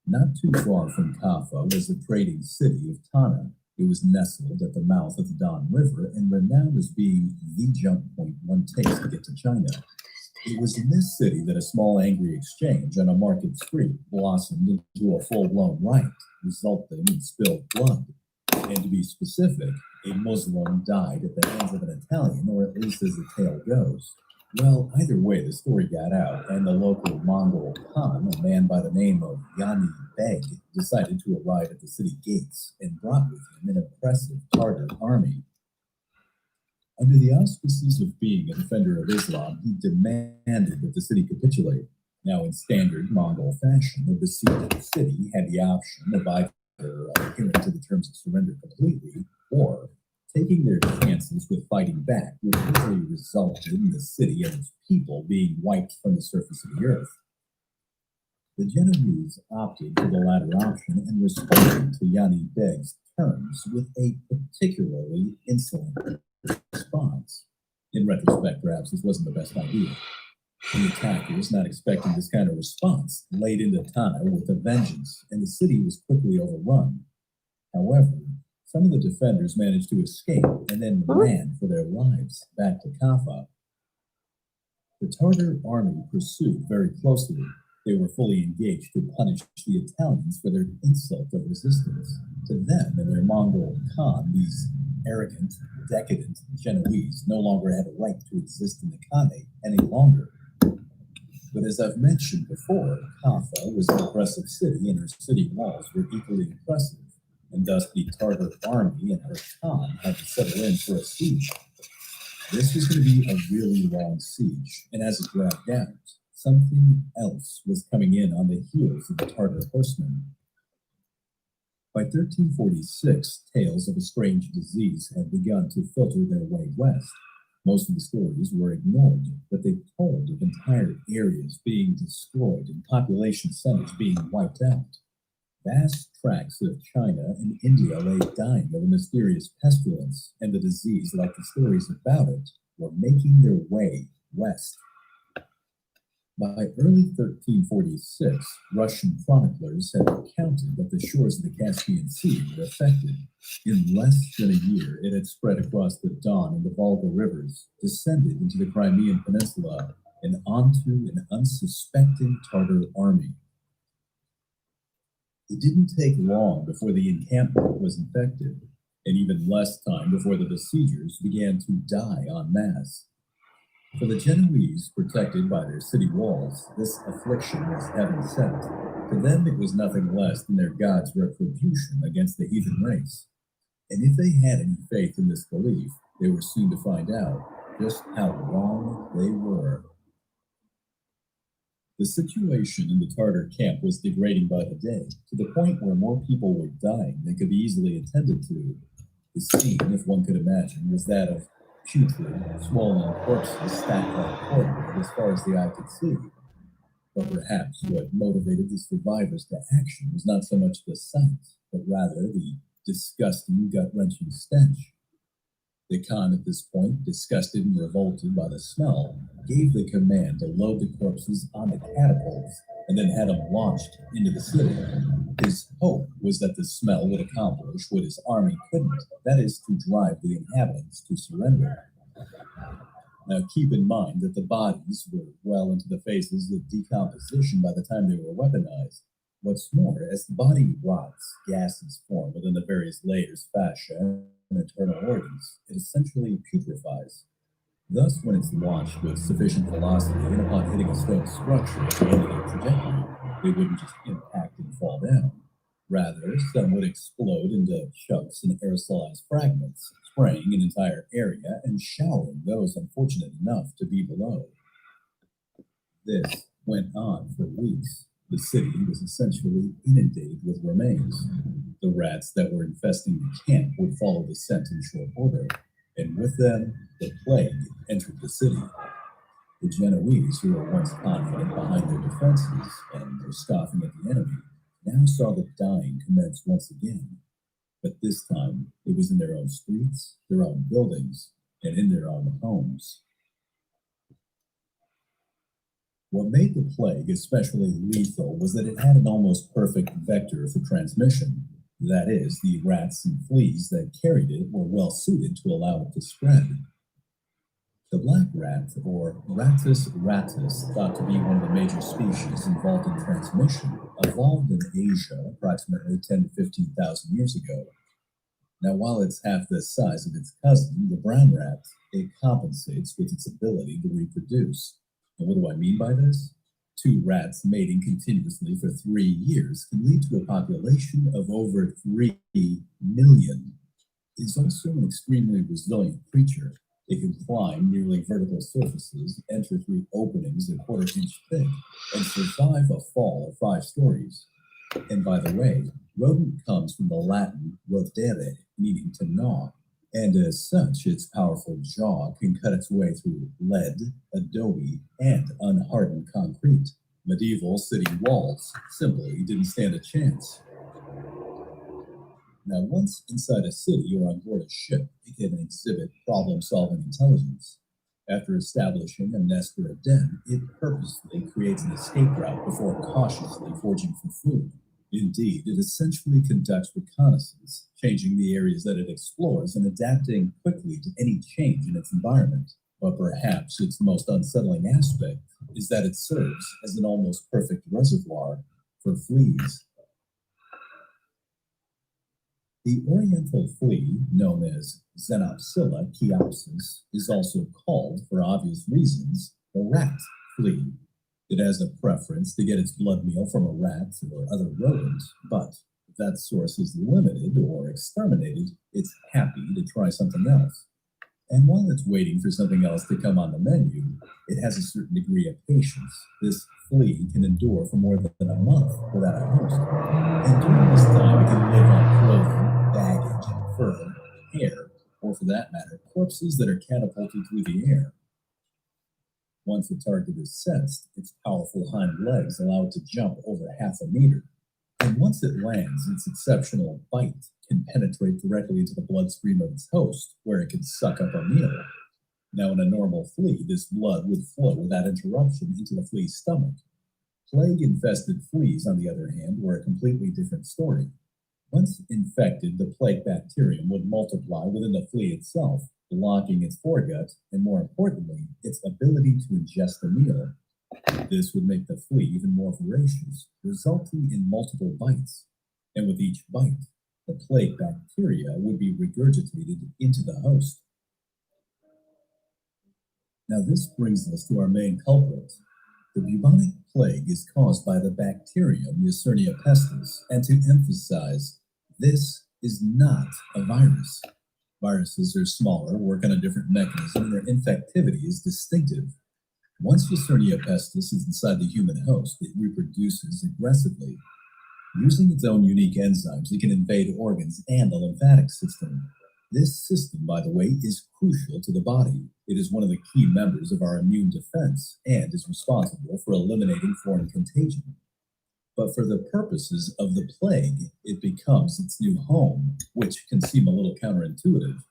Not too far from Kaffa was the trading city of Tana. It was nestled at the mouth of the Don River and renowned as being the jump point one takes to get to China. It was in this city that a small angry exchange on a market street blossomed into a full-blown riot, resulting in spilled blood. And to be specific, a Muslim died at the hands of an Italian, or at least as the tale goes. Well, either way, the story got out, and the local Mongol Khan, a man by the name of Yani Beg, decided to arrive at the city gates and brought with him an impressive Tartar army. Under the auspices of being a defender of Islam, he demanded that the city capitulate. Now, in standard Mongol fashion, the besieged city had the option of either adhering to the terms of surrender completely, or taking their chances with fighting back, which usually resulted in the city and its people being wiped from the surface of the earth. The Genoese opted for the latter option and responded to Yani Beg's terms with a particularly insolent response. In retrospect, perhaps this wasn't the best idea. The attackers, not expecting this kind of response, laid into Tana with a vengeance, and the city was quickly overrun. However, some of the defenders managed to escape and then ran for their lives back to Kaffa. The Tartar army pursued very closely. They were fully engaged to punish the Italians for their insult of resistance. To them and their Mongol Khan, these arrogant, decadent Genoese no longer had a right to exist in the Khanate any longer. But as I've mentioned before, Kaffa was an impressive city, and her city walls were equally impressive, and thus the Tartar army and her Khan had to settle in for a siege. This was going to be a really long siege, and as it dragged out, something else was coming in on the heels of the Tartar horsemen. By 1346, tales of a strange disease had begun to filter their way west. Most of the stories were ignored, but they told of entire areas being destroyed and population centers being wiped out. Vast tracts of China and India lay dying of a mysterious pestilence, and the disease, like the stories about it, were making their way west. By early 1346, Russian chroniclers had recounted that the shores of the Caspian Sea were affected. In less than a year, it had spread across the Don and the Volga rivers, descended into the Crimean Peninsula, and onto an unsuspecting Tartar army. It didn't take long before the encampment was infected, and even less time before the besiegers began to die en masse. For the Genoese, protected by their city walls, this affliction was heaven sent. To them, it was nothing less than their god's retribution against the heathen race. And if they had any faith in this belief, they were soon to find out just how wrong they were. The situation in the Tartar camp was degrading by the day, to the point where more people were dying than could be easily attended to. The scene, if one could imagine, was that of putrid, swollen corpses stacked like cordwood as far as the eye could see. But perhaps what motivated the survivors to action was not so much the sight, but rather the disgusting, gut-wrenching stench. The Khan at this point, disgusted and revolted by the smell, gave the command to load the corpses onto catapults and then had them launched into the city. His hope was that the smell would accomplish what his army couldn't, that is, to drive the inhabitants to surrender. Now keep in mind that the bodies were well into the phases of decomposition by the time they were weaponized. What's more, as the body rots, gases form within the various layers, fascia, internal organs, it essentially putrefies. Thus, when it's launched with sufficient velocity and upon hitting a stone structure at the end of the trajectory, they wouldn't just impact and fall down. Rather, some would explode into chunks and aerosolized fragments, spraying an entire area and showering those unfortunate enough to be below. This went on for weeks. The city was essentially inundated with remains. The rats that were infesting the camp would follow the scent in short order, and with them, the plague entered the city. The Genoese, who were once confident behind their defenses and were scoffing at the enemy, now saw the dying commence once again. But this time, it was in their own streets, their own buildings, and in their own homes. What made the plague especially lethal was that it had an almost perfect vector for transmission. That is, the rats and fleas that carried it were well suited to allow it to spread. The black rat, or Rattus rattus, thought to be one of the major species involved in transmission, evolved in Asia approximately 10 to 15,000 years ago. Now, while it's half the size of its cousin, the brown rat, it compensates with its ability to reproduce. And what do I mean by this? Two rats mating continuously for 3 years can lead to a population of over 3 million. It is also an extremely resilient creature. It can climb nearly vertical surfaces, enter through openings a quarter-inch thick, and survive a fall of 5 stories. And by the way, rodent comes from the Latin rodere, meaning to gnaw, and as such, its powerful jaw can cut its way through lead, adobe, and unhardened concrete. Medieval city walls simply didn't stand a chance. Now, once inside a city or on board a ship, it can exhibit problem-solving intelligence. After establishing a nest or a den, it purposely creates an escape route before cautiously foraging for food. Indeed, it essentially conducts reconnaissance, changing the areas that it explores and adapting quickly to any change in its environment. But perhaps its most unsettling aspect is that it serves as an almost perfect reservoir for fleas. The oriental flea, known as Xenopsilla chiopsis, is also called, for obvious reasons, the rat flea. It has a preference to get its blood meal from a rat or other rodent, but if that source is limited or exterminated, it's happy to try something else. And while it's waiting for something else to come on the menu, it has a certain degree of patience. This flea can endure for more than a month without a host. And during this time, it can live on clothing, baggage, fur, hair, or for that matter, corpses that are catapulted through the air. Once the target is sensed, its powerful hind legs allow it to jump over ½ a meter. And once it lands, its exceptional bite can penetrate directly into the bloodstream of its host, where it can suck up a meal. Now, in a normal flea, this blood would flow without interruption into the flea's stomach. Plague-infested fleas, on the other hand, were a completely different story. Once infected, the plague bacterium would multiply within the flea itself, blocking its foregut, and more importantly, its ability to ingest a meal. This would make the flea even more voracious, resulting in multiple bites. And with each bite, the plague bacteria would be regurgitated into the host. Now this brings us to our main culprit. The bubonic plague is caused by the bacterium Yersinia pestis, and to emphasize, this is not a virus. Viruses are smaller, work on a different mechanism, and their infectivity is distinctive. Once Yersinia pestis is inside the human host, it reproduces aggressively. Using its own unique enzymes, it can invade organs and the lymphatic system. This system, by the way, is crucial to the body. It is one of the key members of our immune defense and is responsible for eliminating foreign contagion. But for the purposes of the plague, it becomes its new home, which can seem a little counterintuitive.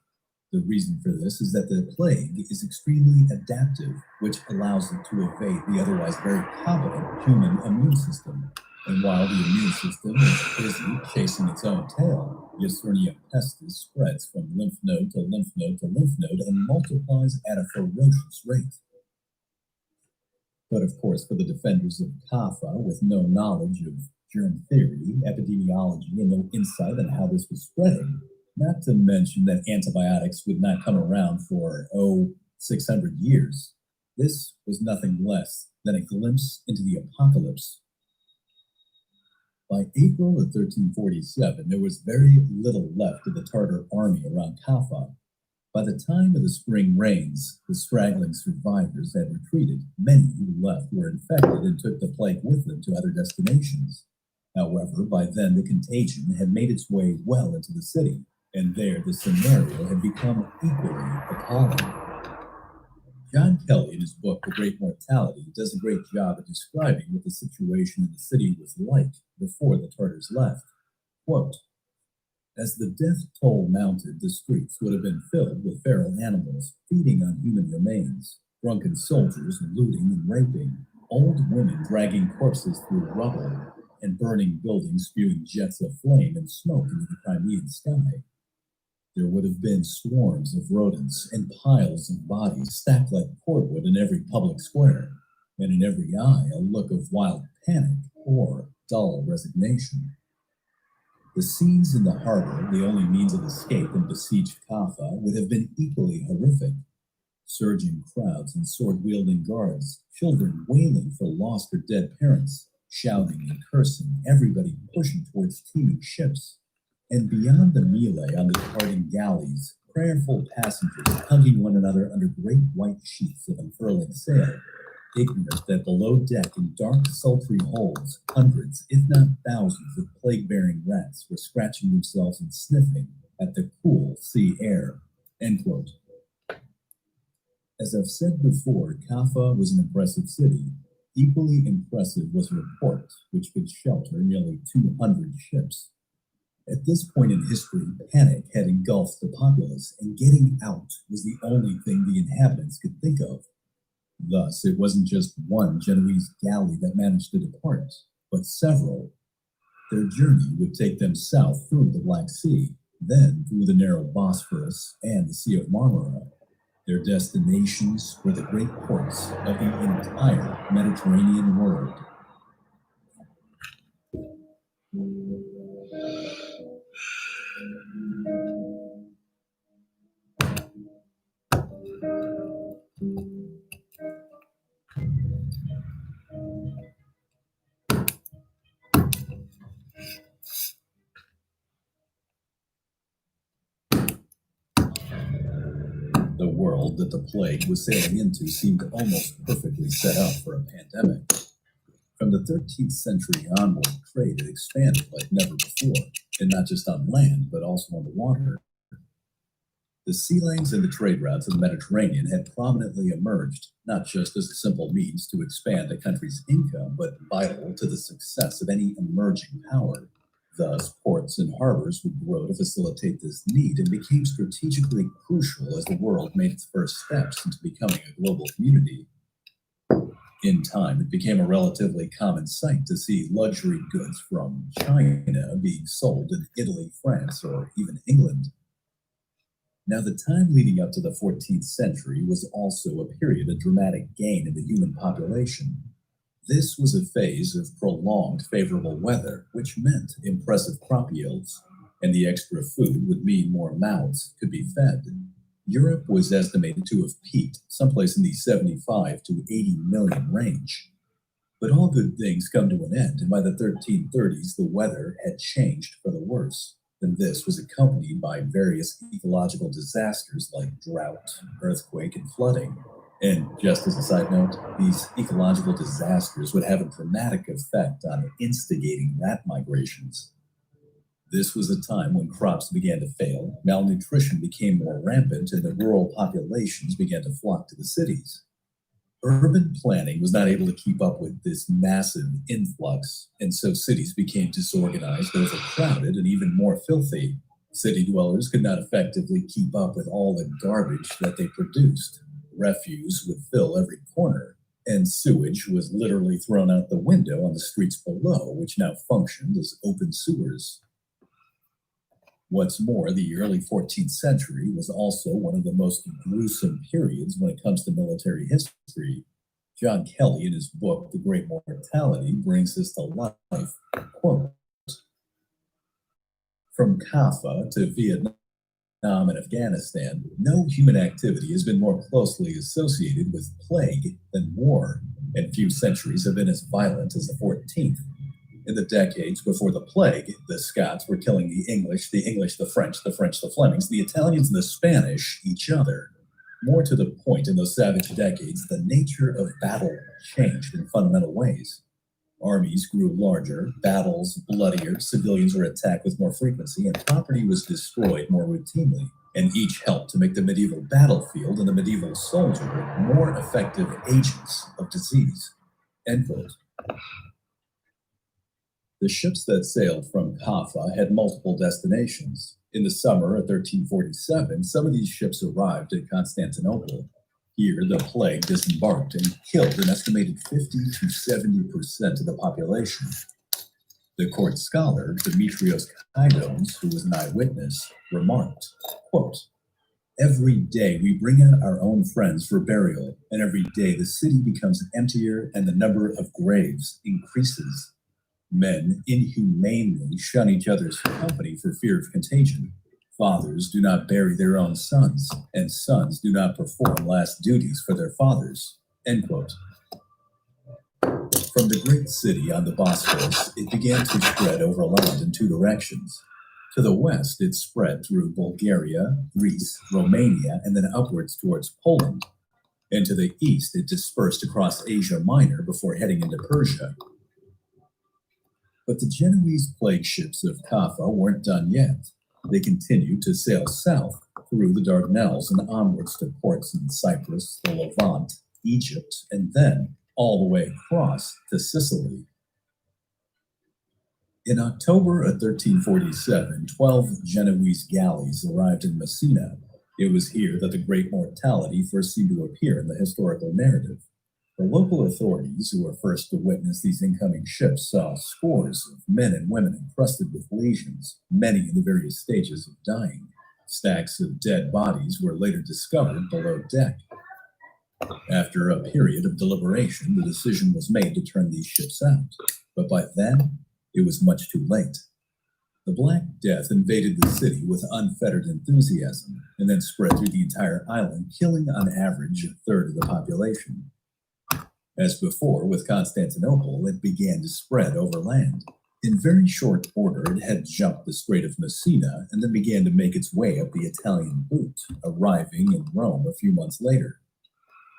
The reason for this is that the plague is extremely adaptive, which allows it to evade the otherwise very competent human immune system. And while the immune system is busy chasing its own tail, Yersinia pestis spreads from lymph node to lymph node to lymph node and multiplies at a ferocious rate. But of course, for the defenders of Kapha with no knowledge of germ theory, epidemiology, and no insight on how this was spreading, Not to mention that antibiotics would not come around for, 600 years. This was nothing less than a glimpse into the apocalypse. By April of 1347, there was very little left of the Tartar army around Kaffa. By the time of the spring rains, the straggling survivors had retreated. Many who left were infected and took the plague with them to other destinations. However, by then the contagion had made its way well into the city, and there the scenario had become equally appalling. John Kelly, in his book, The Great Mortality, does a great job of describing what the situation in the city was like before the Tartars left. Quote, as the death toll mounted, the streets would have been filled with feral animals feeding on human remains, drunken soldiers looting and raping, old women dragging corpses through rubble, and burning buildings spewing jets of flame and smoke into the Crimean sky. There would have been swarms of rodents and piles of bodies stacked like cordwood in every public square, and in every eye a look of wild panic or dull resignation. The scenes in the harbor, the only means of escape in besieged Kaffa, would have been equally horrific. Surging crowds and sword-wielding guards, children wailing for lost or dead parents, shouting and cursing, everybody pushing towards teeming ships. And beyond the melee on the departing galleys, prayerful passengers hugging one another under great white sheets of unfurling sail, ignorant that below deck in dark, sultry holes, hundreds, if not thousands, of plague-bearing rats were scratching themselves and sniffing at the cool sea air. End quote. As I've said before, Kaffa was an impressive city. Equally impressive was her port, which could shelter nearly 200 ships. At this point in history, panic had engulfed the populace, and getting out was the only thing the inhabitants could think of. Thus, it wasn't just one Genoese galley that managed to depart, but several. Their journey would take them south through the Black Sea, then through the narrow Bosphorus and the Sea of Marmara. Their destinations were the great ports of the entire Mediterranean world. The world that the plague was sailing into seemed almost perfectly set up for a pandemic. From the 13th century onward, trade had expanded like never before, and not just on land, but also on the water. The sea lanes and the trade routes of the Mediterranean had prominently emerged, not just as a simple means to expand a country's income, but vital to the success of any emerging power. Thus, ports and harbors would grow to facilitate this need and became strategically crucial as the world made its first steps into becoming a global community. In time, it became a relatively common sight to see luxury goods from China being sold in Italy, France, or even England. Now, the time leading up to the 14th century was also a period of dramatic gain in the human population. This was a phase of prolonged favorable weather, which meant impressive crop yields, and the extra food would mean more mouths could be fed. Europe was estimated to have peaked someplace in the 75 to 80 million range. But all good things come to an end, and by the 1330s, the weather had changed for the worse. And this was accompanied by various ecological disasters like drought, earthquake, and flooding. And just as a side note, these ecological disasters would have a dramatic effect on instigating rat migrations. This was a time when crops began to fail, malnutrition became more rampant, and the rural populations began to flock to the cities. Urban planning was not able to keep up with this massive influx, and so cities became disorganized, overcrowded, and even more filthy. City dwellers could not effectively keep up with all the garbage that they produced. Refuse would fill every corner, and sewage was literally thrown out the window on the streets below, which now functioned as open sewers. What's more, the early 14th century was also one of the most gruesome periods when it comes to military history. John Kelly, in his book, The Great Mortality, brings this to life. Quote, from Kaffa to Vietnam, Vietnam and Afghanistan, no human activity has been more closely associated with plague than war, and few centuries have been as violent as the 14th. In the decades before the plague, the Scots were killing the English, the French, the Flemings, the Italians, and the Spanish each other. More to the point, in those savage decades, the nature of battle changed in fundamental ways. Armies grew larger, battles bloodier, civilians were attacked with more frequency, and property was destroyed more routinely. And each helped to make the medieval battlefield and the medieval soldier more effective agents of disease. End quote. The ships that sailed from Kaffa had multiple destinations. In the summer of 1347, some of these ships arrived at Constantinople. Here, the plague disembarked and killed an estimated 50 to 70% of the population. The court scholar, Demetrios Kaidos, who was an eyewitness, remarked, quote, "Every day we bring in our own friends for burial, and every day the city becomes emptier and the number of graves increases. Men inhumanely shun each other's company for fear of contagion. Fathers do not bury their own sons, and sons do not perform last duties for their fathers." End quote. From the great city on the Bosphorus, it began to spread over land in two directions. To the west, it spread through Bulgaria, Greece, Romania, and then upwards towards Poland. And to the east, it dispersed across Asia Minor before heading into Persia. But the Genoese plague ships of Kaffa weren't done yet. They continued to sail south through the Dardanelles and onwards to ports in Cyprus, the Levant, Egypt, and then all the way across to Sicily. In October of 1347, 12 Genoese galleys arrived in Messina. It was here that the great mortality first seemed to appear in the historical narrative. The local authorities who were first to witness these incoming ships saw scores of men and women encrusted with lesions, many in the various stages of dying. Stacks of dead bodies were later discovered below deck. After a period of deliberation, the decision was made to turn these ships out. But by then, it was much too late. The Black Death invaded the city with unfettered enthusiasm and then spread through the entire island, killing on average a third of the population. As before with Constantinople, it began to spread over land. In very short order, it had jumped the Strait of Messina and then began to make its way up the Italian boot, arriving in Rome a few months later.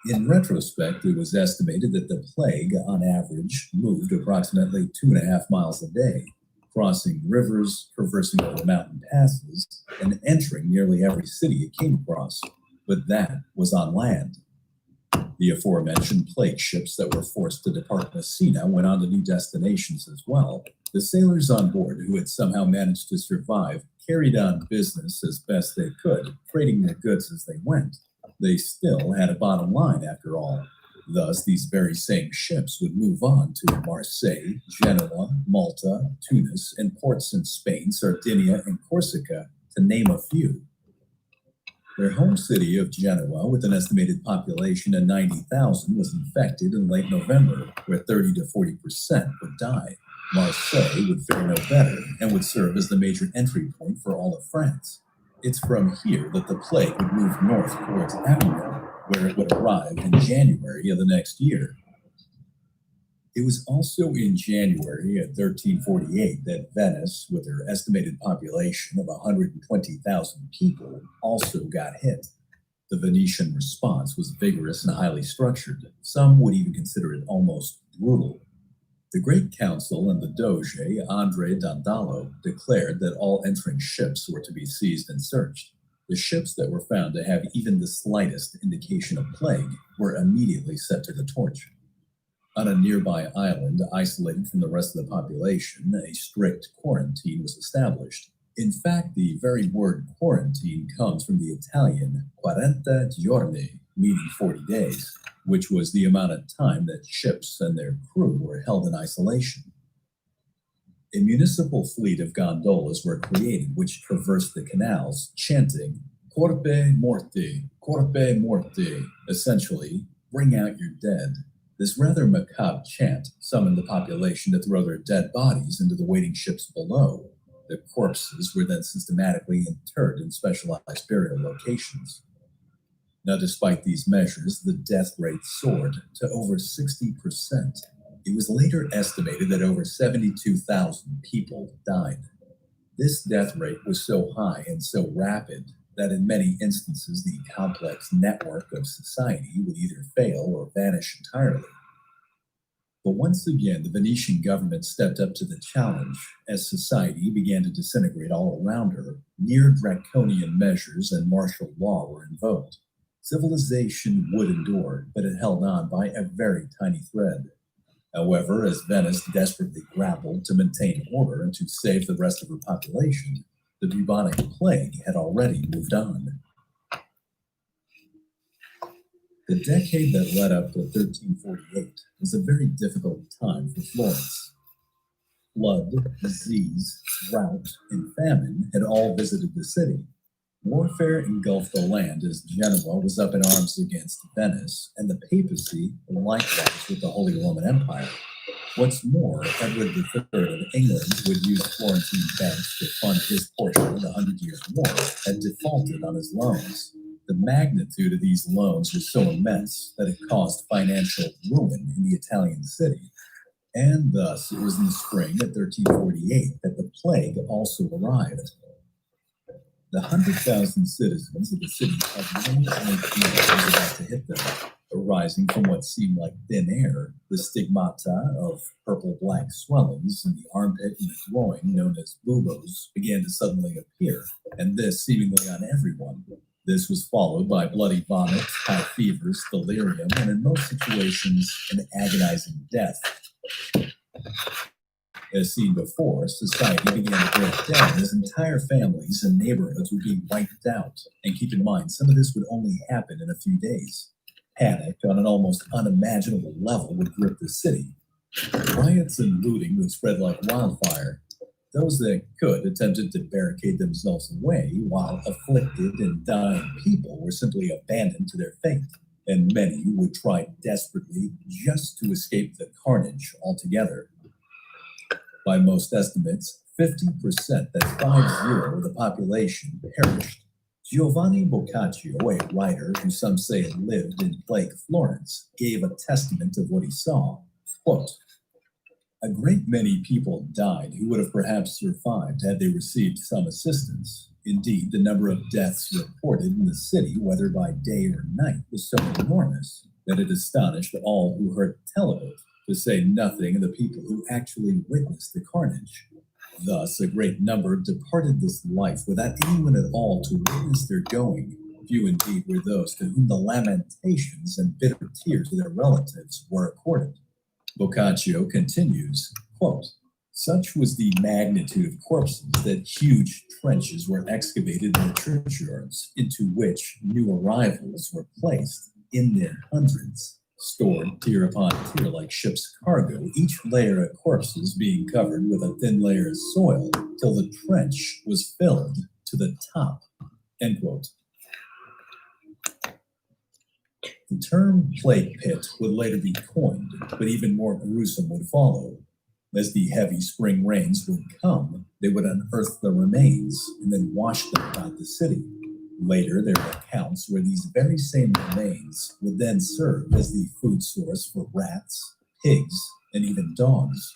In retrospect, it was estimated that the plague, on average, moved approximately 2.5 miles a day, crossing rivers, traversing over mountain passes, and entering nearly every city it came across. But that was on land. The aforementioned plague ships that were forced to depart Messina went on to new destinations as well. The sailors on board, who had somehow managed to survive, carried on business as best they could, trading their goods as they went. They still had a bottom line, after all. Thus, these very same ships would move on to Marseille, Genoa, Malta, Tunis, and ports in Spain, Sardinia, and Corsica, to name a few. Their home city of Genoa, with an estimated population of 90,000, was infected in late November, where 30 to 40% would die. Marseille would fare no better and would serve as the major entry point for all of France. It's from here that the plague would move north towards Avignon, where it would arrive in January of the next year. It was also in January of 1348 that Venice, with her estimated population of 120,000 people, also got hit. The Venetian response was vigorous and highly structured. Some would even consider it almost brutal. The Great Council and the Doge, Andrea Dandolo, declared that all entering ships were to be seized and searched. The ships that were found to have even the slightest indication of plague were immediately set to the torch. On a nearby island, isolated from the rest of the population, a strict quarantine was established. In fact, the very word quarantine comes from the Italian 40 giorni, meaning 40 days, which was the amount of time that ships and their crew were held in isolation. A municipal fleet of gondolas were created which traversed the canals, chanting, "Corpe morti, corpe morti," essentially, "bring out your dead." This rather macabre chant summoned the population to throw their dead bodies into the waiting ships below. The corpses were then systematically interred in specialized burial locations. Now, despite these measures, the death rate soared to over 60%. It was later estimated that over 72,000 people died. This death rate was so high and so rapid that in many instances the complex network of society would either fail or vanish entirely. But once again, the Venetian government stepped up to the challenge as society began to disintegrate all around her. Near draconian measures and martial law were invoked. Civilization would endure, but it held on by a very tiny thread. However, as Venice desperately grappled to maintain order and to save the rest of her population, the bubonic plague had already moved on. The decade that led up to 1348 was a very difficult time for Florence. Flood, disease, drought, and famine had all visited the city. Warfare engulfed the land as Genoa was up in arms against Venice, and the papacy likewise with the Holy Roman Empire. What's more, Edward III of England, who had used Florentine banks to fund his portion of the 100 Years' War, had defaulted on his loans. The magnitude of these loans was so immense that it caused financial ruin in the Italian city. And thus, it was in the spring of 1348 that the plague also arrived. The 100,000 citizens of the city had no idea what was about to hit them. Arising from what seemed like thin air, the stigmata of purple-black swellings in the armpit and the groin, known as buboes, began to suddenly appear, and this seemingly on everyone. This was followed by bloody vomit, high fevers, delirium, and in most situations, an agonizing death. As seen before, society began to break down as entire families and neighborhoods were being wiped out. And keep in mind, some of this would only happen in a few days. Panic on an almost unimaginable level would grip the city. Riots and looting would spread like wildfire. Those that could attempted to barricade themselves away, while afflicted and dying people were simply abandoned to their fate. And many would try desperately just to escape the carnage altogether. By most estimates, 50%, that's 50, of the population perished. Giovanni Boccaccio, a writer who some say lived in plague Florence, gave a testament of what he saw. Quote, "A great many people died who would have perhaps survived had they received some assistance. Indeed, the number of deaths reported in the city, whether by day or night, was so enormous that it astonished all who heard tell of it, to say nothing of the people who actually witnessed the carnage. Thus, a great number departed this life without anyone at all to witness their going. Few indeed were those to whom the lamentations and bitter tears of their relatives were accorded." Boccaccio continues, quote, "Such was the magnitude of corpses that huge trenches were excavated in the churchyards, into which new arrivals were placed in their hundreds, stored tier upon tier like ship's cargo, each layer of corpses being covered with a thin layer of soil till the trench was filled to the top." End quote. The term plague pit would later be coined, but even more gruesome would follow. As the heavy spring rains would come, they would unearth the remains and then wash them about the city. Later, there are accounts where these very same remains would then serve as the food source for rats, pigs, and even dogs,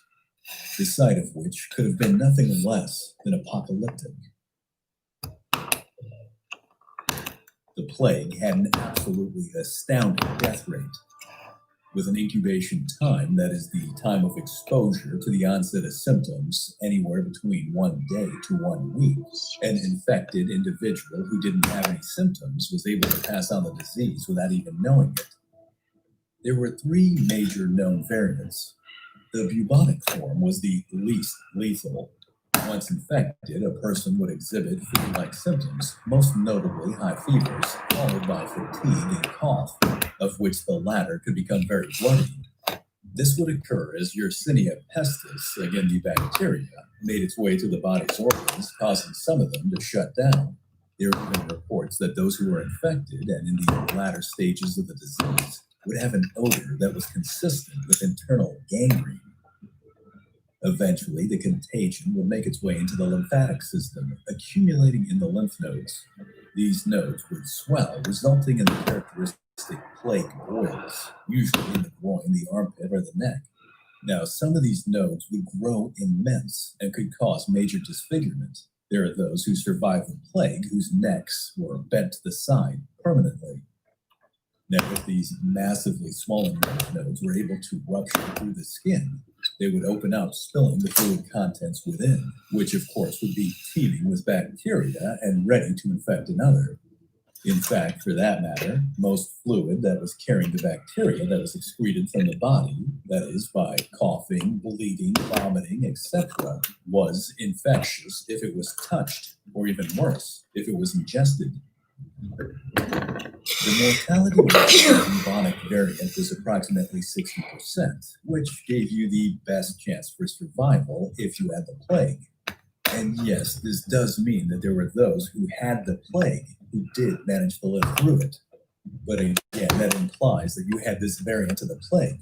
the sight of which could have been nothing less than apocalyptic. The plague had an absolutely astounding death rate, with an incubation time, that is the time of exposure to the onset of symptoms, anywhere between 1 day to 1 week. An infected individual who didn't have any symptoms was able to pass on the disease without even knowing it. There were 3 major known variants. The bubonic form was the least lethal. Once infected, a person would exhibit flu-like symptoms, most notably high fevers, followed by fatigue and cough, of which the latter could become very bloody. This would occur as Yersinia pestis, again the bacteria, made its way to the body's organs, causing some of them to shut down. There have been reports that those who were infected and in the latter stages of the disease would have an odor that was consistent with internal gangrene. Eventually, the contagion would make its way into the lymphatic system, accumulating in the lymph nodes. These nodes would swell, resulting in the characteristic plague boils, usually in the groin, the armpit, or the neck. Now, some of these nodes would grow immense and could cause major disfigurement. There are those who survive the plague whose necks were bent to the side permanently. Now, if these massively swollen lymph nodes were able to rupture through the skin, they would open up, spilling the fluid contents within, which of course would be teeming with bacteria and ready to infect another. In fact, for that matter, most fluid that was carrying the bacteria that was excreted from the body, that is, by coughing, bleeding, vomiting, etc., was infectious if it was touched, or even worse, if it was ingested. The mortality rate of the bubonic variant was approximately 60%, which gave you the best chance for survival if you had the plague. And yes, this does mean that there were those who had the plague who did manage to live through it. But again, that implies that you had this variant of the plague.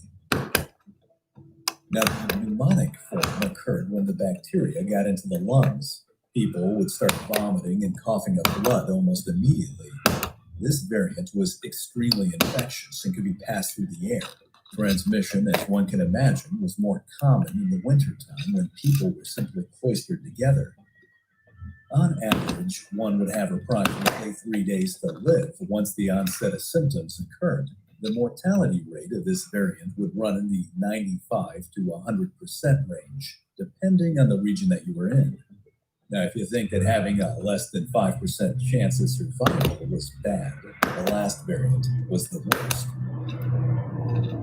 Now, the pneumonic form occurred when the bacteria got into the lungs. People would start vomiting and coughing up blood almost immediately. This variant was extremely infectious and could be passed through the air. Transmission, as one can imagine, was more common in the wintertime when people were simply cloistered together. On average, one would have approximately 3 days to live once the onset of symptoms occurred. The mortality rate of this variant would run in the 95 to 100% range, depending on the region that you were in. Now, if you think that having a less than 5% chance of survival was bad, the last variant was the worst.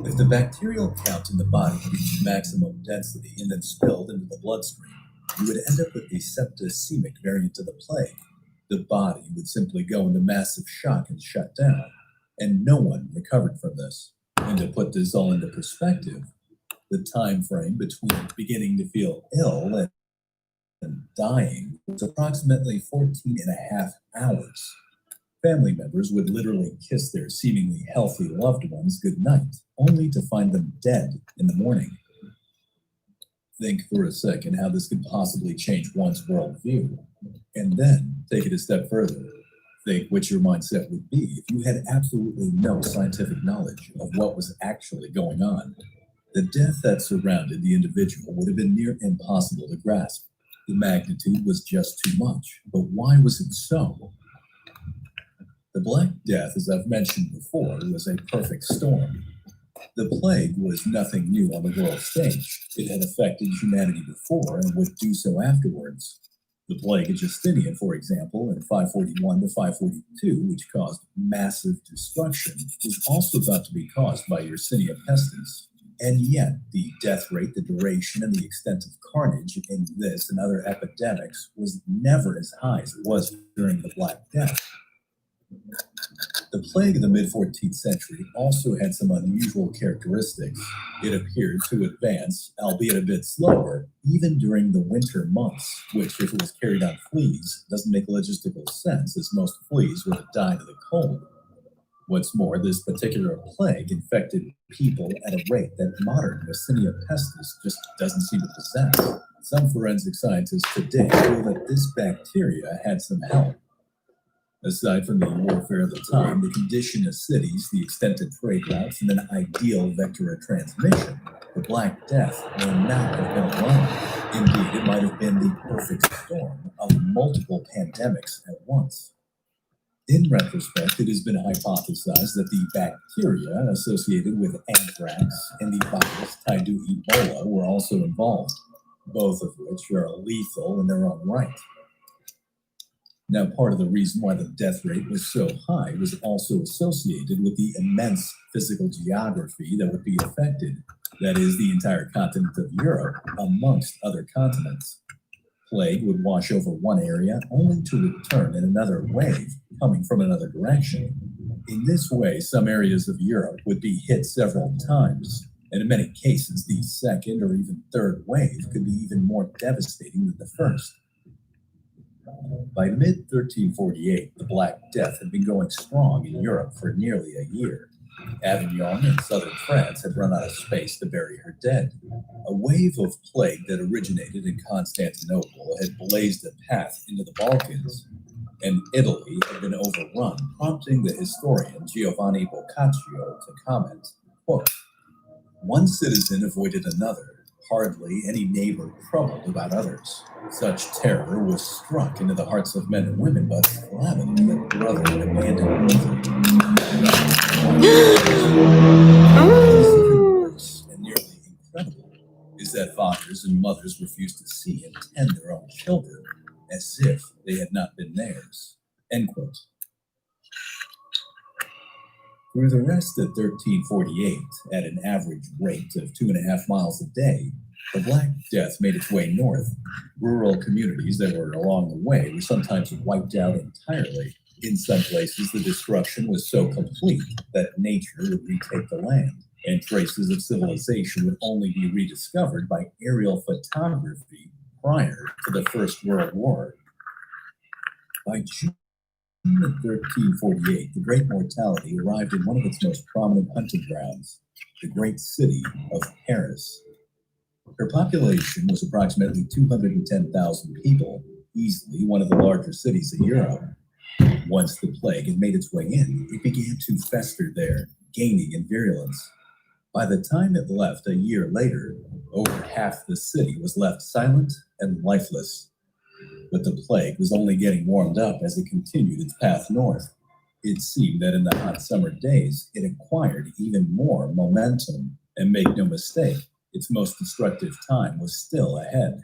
If the bacterial count in the body reached maximum density and then spilled into the bloodstream, you would end up with the septicemic variant of the plague. The body would simply go into massive shock and shut down, and no one recovered from this. And to put this all into perspective, the time frame between beginning to feel ill and dying was approximately 14 and a half hours. Family members would literally kiss their seemingly healthy loved ones goodnight, only to find them dead in the morning. Think for a second how this could possibly change one's worldview. And then take it a step further. Think what your mindset would be if you had absolutely no scientific knowledge of what was actually going on. The death that surrounded the individual would have been near impossible to grasp. The magnitude was just too much. But why was it so? The Black Death, as I've mentioned before, was a perfect storm. The plague was nothing new on the world stage. It had affected humanity before and would do so afterwards. The plague of Justinian, for example, in 541 to 542, which caused massive destruction, was also thought to be caused by Yersinia pestis. And yet, the death rate, the duration, and the extent of carnage in this and other epidemics was never as high as it was during the Black Death. The plague of the mid-14th century also had some unusual characteristics. It appeared to advance, albeit a bit slower, even during the winter months, which, if it was carried on fleas, doesn't make logistical sense, as most fleas would have died of the cold. What's more, this particular plague infected people at a rate that modern Yersinia pestis just doesn't seem to possess. Some forensic scientists today feel that this bacteria had some help. Aside from the warfare of the time, the condition of cities, the extent of trade routes, and an ideal vector of transmission, the Black Death may not have been alone. Indeed, it might have been the perfect storm of multiple pandemics at once. In retrospect, it has been hypothesized that the bacteria associated with anthrax and the virus tied to Ebola were also involved, both of which are lethal in their own right. Now, part of the reason why the death rate was so high was also associated with the immense physical geography that would be affected, that is, the entire continent of Europe, amongst other continents. Plague would wash over one area only to return in another wave coming from another direction. In this way, some areas of Europe would be hit several times, and in many cases, the second or even third wave could be even more devastating than the first. By mid-1348, the Black Death had been going strong in Europe for nearly a year. Avignon in southern France had run out of space to bury her dead. A wave of plague that originated in Constantinople had blazed a path into the Balkans, and Italy had been overrun, prompting the historian Giovanni Boccaccio to comment, quote, "One citizen avoided another, hardly any neighbor troubled about others. Such terror was struck into the hearts of men and women, but calamity that brother had abandoned even worse and nearly incredible is that fathers and mothers refused to see and tend their own children as if they had not been theirs." End quote. Through the rest of 1348, at an average rate of 2.5 miles a day, the Black Death made its way north. Rural communities that were along the way were sometimes wiped out entirely. In some places, the destruction was so complete that nature would retake the land, and traces of civilization would only be rediscovered by aerial photography prior to the First World War. By June of 1348, the Great Mortality arrived in one of its most prominent hunting grounds, the great city of Paris. Her population was approximately 210,000 people, easily one of the larger cities in Europe. Once the plague had made its way in, it began to fester there, gaining in virulence. By the time it left a year later, over half the city was left silent and lifeless. But the plague was only getting warmed up as it continued its path north. It seemed that in the hot summer days, it acquired even more momentum. And make no mistake, its most destructive time was still ahead.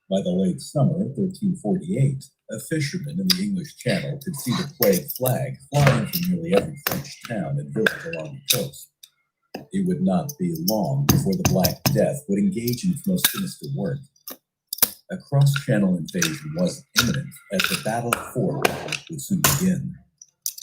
By the late summer of 1348, a fisherman in the English Channel could see the plague flag flying from nearly every French town and village along the coast. It would not be long before the Black Death would engage in its most sinister work. A cross-channel invasion was imminent as the Battle of Fort would soon begin.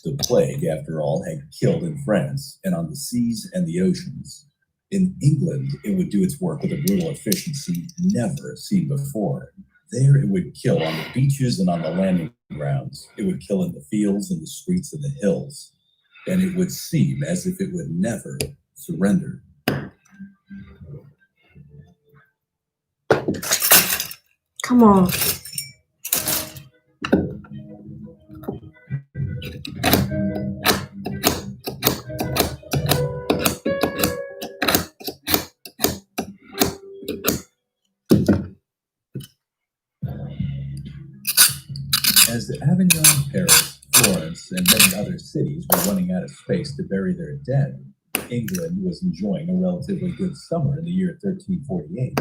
The plague, after all, had killed in France and on the seas and the oceans. In England, it would do its work with a brutal efficiency never seen before. There, it would kill on the beaches and on the landing grounds. It would kill in the fields and the streets and the hills. And it would seem as if it would never surrender. Come on. As Avignon, Paris, Florence, and many other cities were running out of space to bury their dead, England was enjoying a relatively good summer in the year 1348.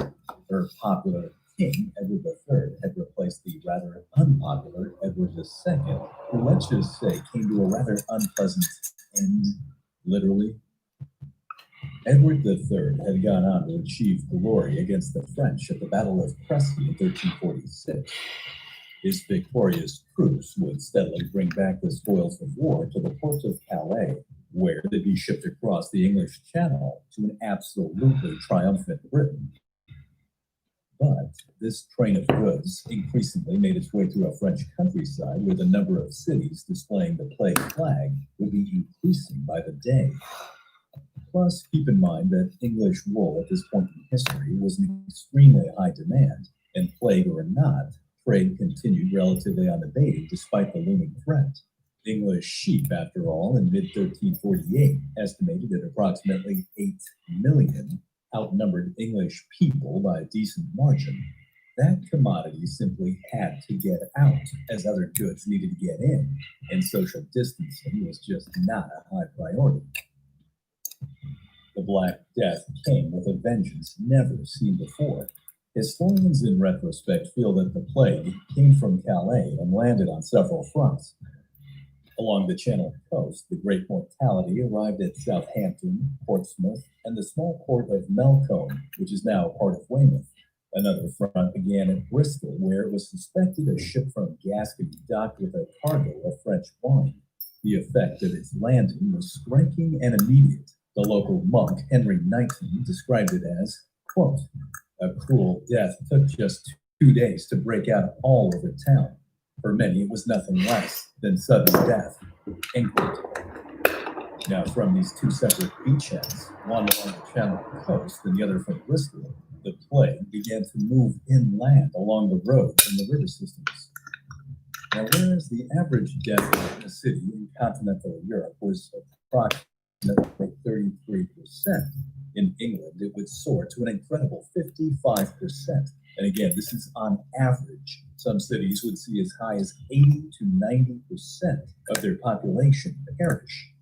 Her popular king, Edward III, had replaced the rather unpopular Edward II, who, let's just say, came to a rather unpleasant end, literally. Edward III had gone on to achieve glory against the French at the Battle of Crécy in 1346. His victorious troops would steadily bring back the spoils of war to the port of Calais, where they'd be shipped across the English Channel to an absolutely triumphant Britain. But this train of goods increasingly made its way through a French countryside where the number of cities displaying the plague flag would be increasing by the day. Plus, keep in mind that English wool at this point in history was in extremely high demand, and plague or not, trade continued relatively unabated despite the looming threat. English sheep, after all, in mid-1348, estimated at approximately 8 million, outnumbered English people by a decent margin. That commodity simply had to get out, as other goods needed to get in, and social distancing was just not a high priority. The Black Death came with a vengeance never seen before. Historians in retrospect feel that the plague came from Calais and landed on several fronts. Along the Channel coast, the Great Mortality arrived at Southampton, Portsmouth, and the small port of Melcombe, which is now part of Weymouth. Another front began at Bristol, where it was suspected a ship from Gascony docked with a cargo of French wine. The effect of its landing was striking and immediate. The local monk, Henry Knighton, described it as, quote, "A cruel death took just 2 days to break out all over town. For many, it was nothing less than sudden death." End quote. Now, from these two separate beachheads, one along the Channel coast and the other from Bristol, the plague began to move inland along the roads and the river systems. Now, whereas the average death rate in a city in continental Europe was approximately 33%, in England it would soar to an incredible 55%. And again, this is on average. Some cities would see as high as 80 to 90% of their population perish.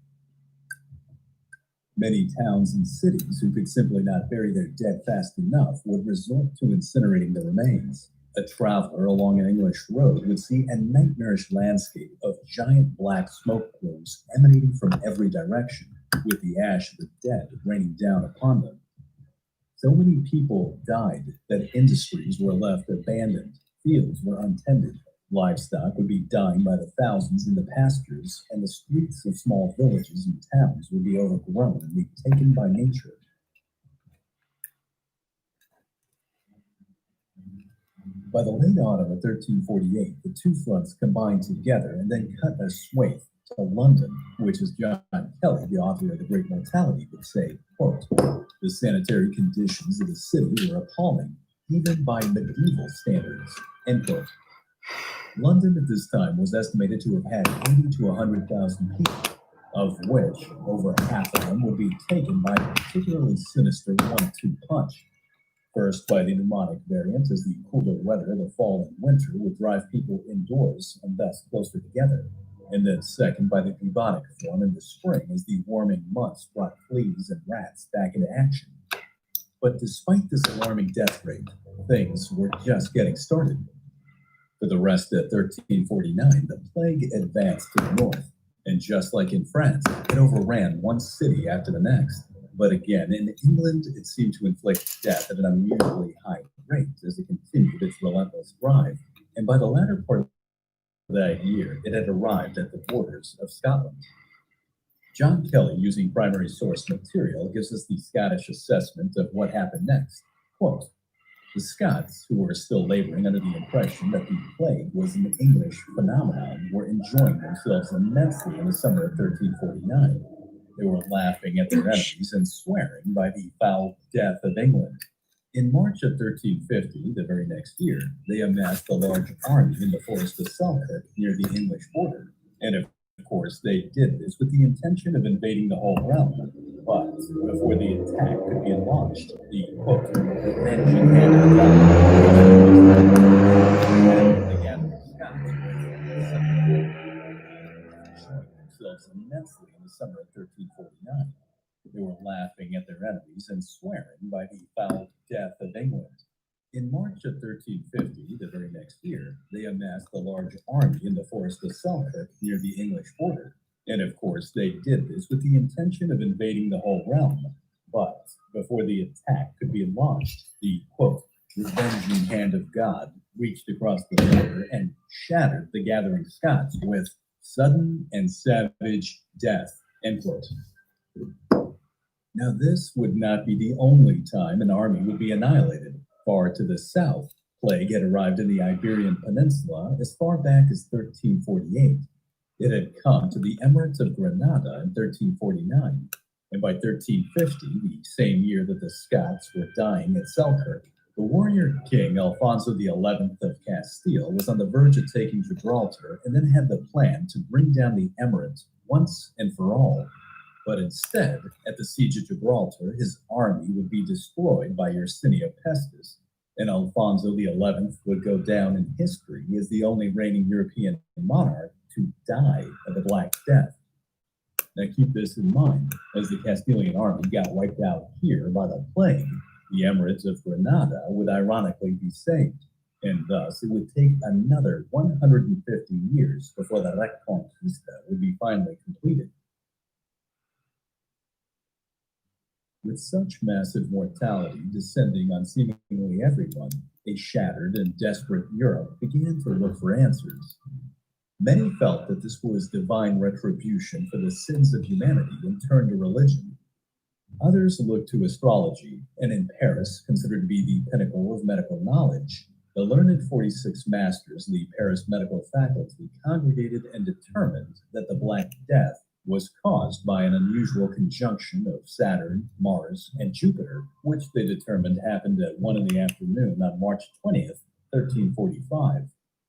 Many towns and cities who could simply not bury their dead fast enough would resort to incinerating the remains. A traveler along an English road would see a nightmarish landscape of giant black smoke plumes emanating from every direction, with the ash of the dead raining down upon them. So many people died that industries were left abandoned, fields were untended, livestock would be dying by the thousands in the pastures, and the streets of small villages and towns would be overgrown and be taken by nature. By the late autumn of 1348, the two fronts combined together and then cut a swathe to London, which, as John Kelly, the author of The Great Mortality, would say, quote, "The sanitary conditions of the city were appalling, even by medieval standards," end quote. London at this time was estimated to have had 80 to 100,000 people, of which over half of them would be taken by a particularly sinister 1-2 punch. First, by the pneumonic variant, as the cooler weather of the fall and winter would drive people indoors and thus closer together. And then second, by the bubonic form in the spring, as the warming months brought fleas and rats back into action. But despite this alarming death rate, things were just getting started. For the rest of 1349, the plague advanced to the north, and just like in France, it overran one city after the next. But again, in England, it seemed to inflict death at an unusually high rate as it continued its relentless drive. And by the latter part of that year, it had arrived at the borders of Scotland. John Kelly, using primary source material, gives us the Scottish assessment of what happened next. Quote, "The Scots, who were still laboring under the impression that the plague was an English phenomenon, were enjoying themselves immensely in the summer of 1349. They were laughing at their enemies and swearing by the foul death of England. In March of 1350, the very next year, they amassed a large army in the forest of Selkirk near the English border. And of course, they did this with the intention of invading the whole realm. But before the attack could be launched, the quote, revenging hand of God began the Scots showing themselves immensely in the summer of 1349. They were laughing at their enemies and swearing by the foul death of England. In March of 1350, the very next year, they amassed a large army in the forest of Selkirk near the English border. And of course, they did this with the intention of invading the whole realm. But before the attack could be launched, the quote, revenging hand of God reached across the border and shattered the gathering Scots with sudden and savage death, end quote. Now, this would not be the only time an army would be annihilated. Far to the south, plague had arrived in the Iberian Peninsula as far back as 1348. It had come to the Emirates of Granada in 1349, and by 1350, the same year that the Scots were dying at Selkirk, the warrior king Alfonso XI of Castile was on the verge of taking Gibraltar and then had the plan to bring down the Emirates once and for all. But instead, at the siege of Gibraltar, his army would be destroyed by Yersinia Pestis, and Alfonso XI would go down in history as the only reigning European monarch to die of the Black Death. Now keep this in mind, as the Castilian army got wiped out here by the plague, the Emirates of Granada would ironically be saved, and thus it would take another 150 years before the Reconquista would be finally completed. With such massive mortality descending on seemingly everyone, a shattered and desperate Europe began to look for answers. Many felt that this was divine retribution for the sins of humanity and turned to religion. Others looked to astrology, and in Paris, considered to be the pinnacle of medical knowledge, the learned 46 masters of the Paris medical faculty congregated and determined that the Black Death was caused by an unusual conjunction of Saturn, Mars, and Jupiter, which they determined happened at 1 in the afternoon on March 20th, 1345.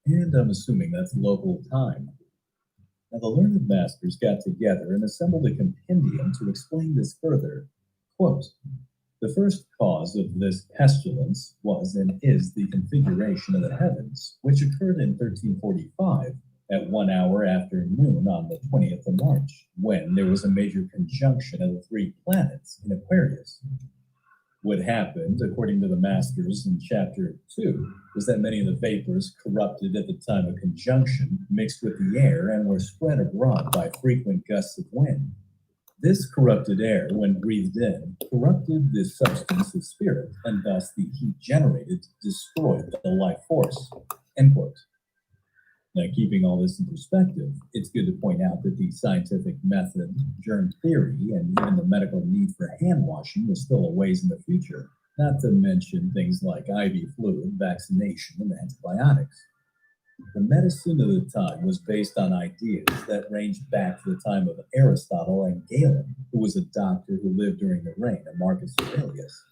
And I'm assuming that's local time. Now, the learned masters got together and assembled a compendium to explain this further. Quote, the first cause of this pestilence was and is the configuration of the heavens, which occurred in 1345 at 1 hour after noon on the 20th of March, when there was a major conjunction of the 3 planets in Aquarius. What happened, according to the masters in chapter 2, was that many of the vapors corrupted at the time of conjunction mixed with the air and were spread abroad by frequent gusts of wind. This corrupted air, when breathed in, corrupted the substance of spirit, and thus the heat generated destroyed the life force. End quote. Now, keeping all this in perspective, it's good to point out that the scientific method, germ theory, and even the medical need for hand washing was still a ways in the future, not to mention things like IV fluid, vaccination, and antibiotics. The medicine of the time was based on ideas that ranged back to the time of Aristotle and Galen, who was a doctor who lived during the reign of Marcus Aurelius.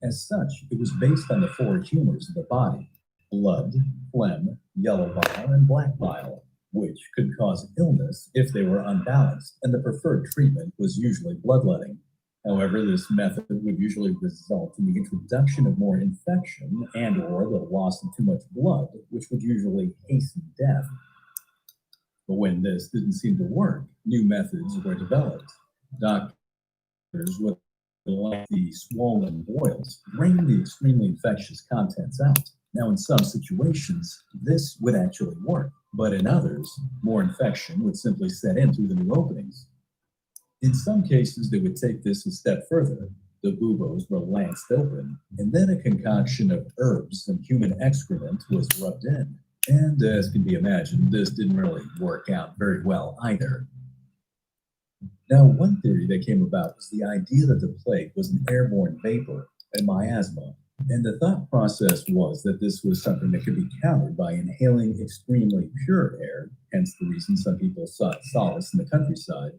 As such, it was based on the 4 humors of the body: blood, phlegm, yellow bile, and black bile, which could cause illness if they were unbalanced, and the preferred treatment was usually bloodletting. However, this method would usually result in the introduction of more infection and or the loss of too much blood, which would usually hasten death. But when this didn't seem to work, new methods were developed. Doctors would like the swollen boils, drain the extremely infectious contents out. Now, in some situations, this would actually work, but in others, more infection would simply set in through the new openings. In some cases, they would take this a step further. The buboes were lanced open, and then a concoction of herbs and human excrement was rubbed in. And as can be imagined, this didn't really work out very well either. Now, one theory that came about was the idea that the plague was an airborne vapor, a miasma. And the thought process was that this was something that could be countered by inhaling extremely pure air, hence the reason some people sought solace in the countryside.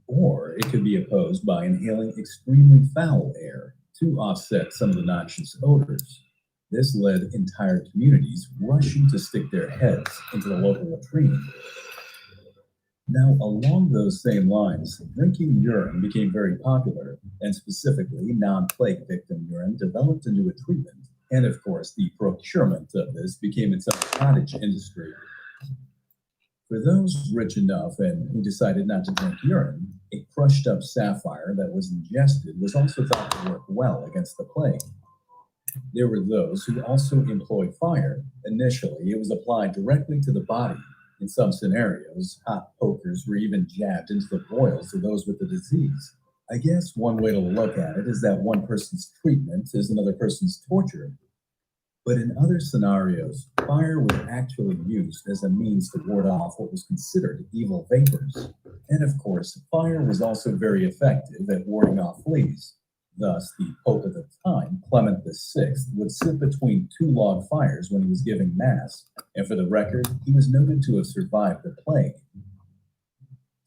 Or it could be opposed by inhaling extremely foul air to offset some of the noxious odors. This led entire communities rushing to stick their heads into the local latrine. Now, along those same lines, drinking urine became very popular, and specifically non-plague victim urine developed into a treatment. And of course, the procurement of this became its own cottage industry. For those rich enough and who decided not to drink urine, a crushed up sapphire that was ingested was also thought to work well against the plague. There were those who also employed fire. Initially, it was applied directly to the body. In some scenarios, hot pokers were even jabbed into the boils of those with the disease. I guess one way to look at it is that one person's treatment is another person's torture. But in other scenarios, fire was actually used as a means to ward off what was considered evil vapors. And of course, fire was also very effective at warding off fleas. Thus, the Pope of the time, Clement VI, would sit between 2 log fires when he was giving Mass, and for the record, he was noted to have survived the plague.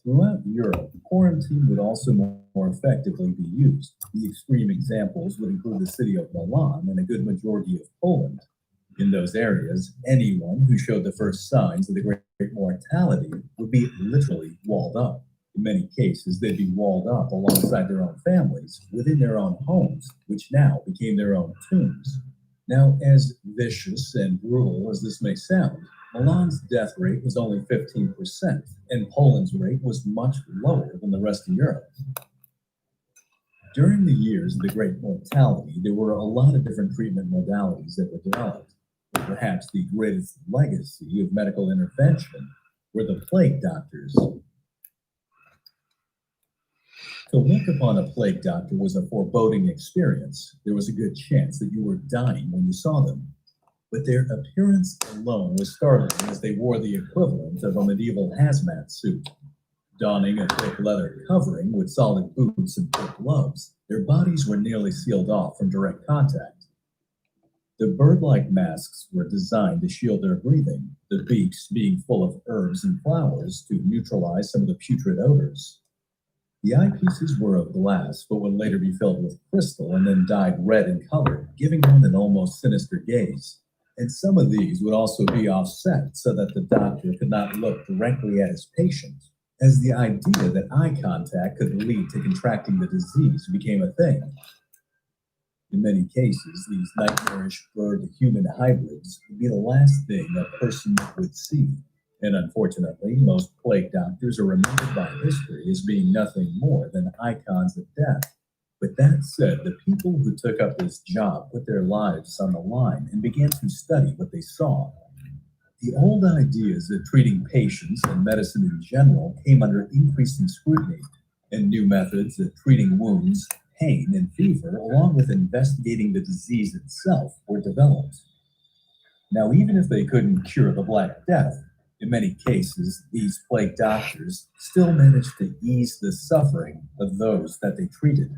Throughout Europe, quarantine would also more effectively be used. The extreme examples would include the city of Milan and a good majority of Poland. In those areas, anyone who showed the first signs of the great mortality would be literally walled up. In many cases, they'd be walled up alongside their own families, within their own homes, which now became their own tombs. Now, as vicious and brutal as this may sound, Milan's death rate was only 15%, and Poland's rate was much lower than the rest of Europe. During the years of the Great Mortality, there were a lot of different treatment modalities that were developed. But perhaps the greatest legacy of medical intervention were the plague doctors. To look upon a plague doctor was a foreboding experience. There was a good chance that you were dying when you saw them. But their appearance alone was startling, as they wore the equivalent of a medieval hazmat suit. Donning a thick leather covering with solid boots and thick gloves, their bodies were nearly sealed off from direct contact. The bird-like masks were designed to shield their breathing, the beaks being full of herbs and flowers to neutralize some of the putrid odors. The eyepieces were of glass, but would later be filled with crystal and then dyed red in color, giving one an almost sinister gaze. And some of these would also be offset so that the doctor could not look directly at his patient, as the idea that eye contact could lead to contracting the disease became a thing. In many cases, these nightmarish bird-to-human hybrids would be the last thing a person would see. And unfortunately, most plague doctors are remembered by history as being nothing more than icons of death. With that said, the people who took up this job put their lives on the line and began to study what they saw. The old ideas of treating patients and medicine in general came under increasing scrutiny, and new methods of treating wounds, pain, and fever, along with investigating the disease itself, were developed. Now, even if they couldn't cure the Black Death, in many cases, these plague doctors still managed to ease the suffering of those that they treated.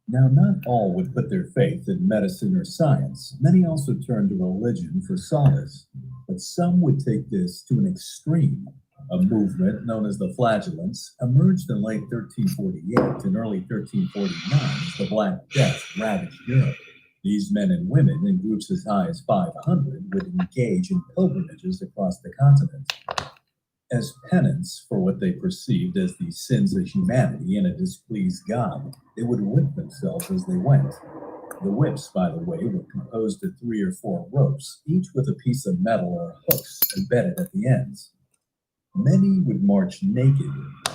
Now, not all would put their faith in medicine or science. Many also turned to religion for solace, but some would take this to an extreme. A movement known as the Flagellants emerged in late 1348 and early 1349 as the Black Death ravaged Europe. These men and women, in groups as high as 500, would engage in pilgrimages across the continent. As penance for what they perceived as the sins of humanity and a displeased God, they would whip themselves as they went. The whips, by the way, were composed of 3 or 4 ropes, each with a piece of metal or hooks embedded at the ends. Many would march naked.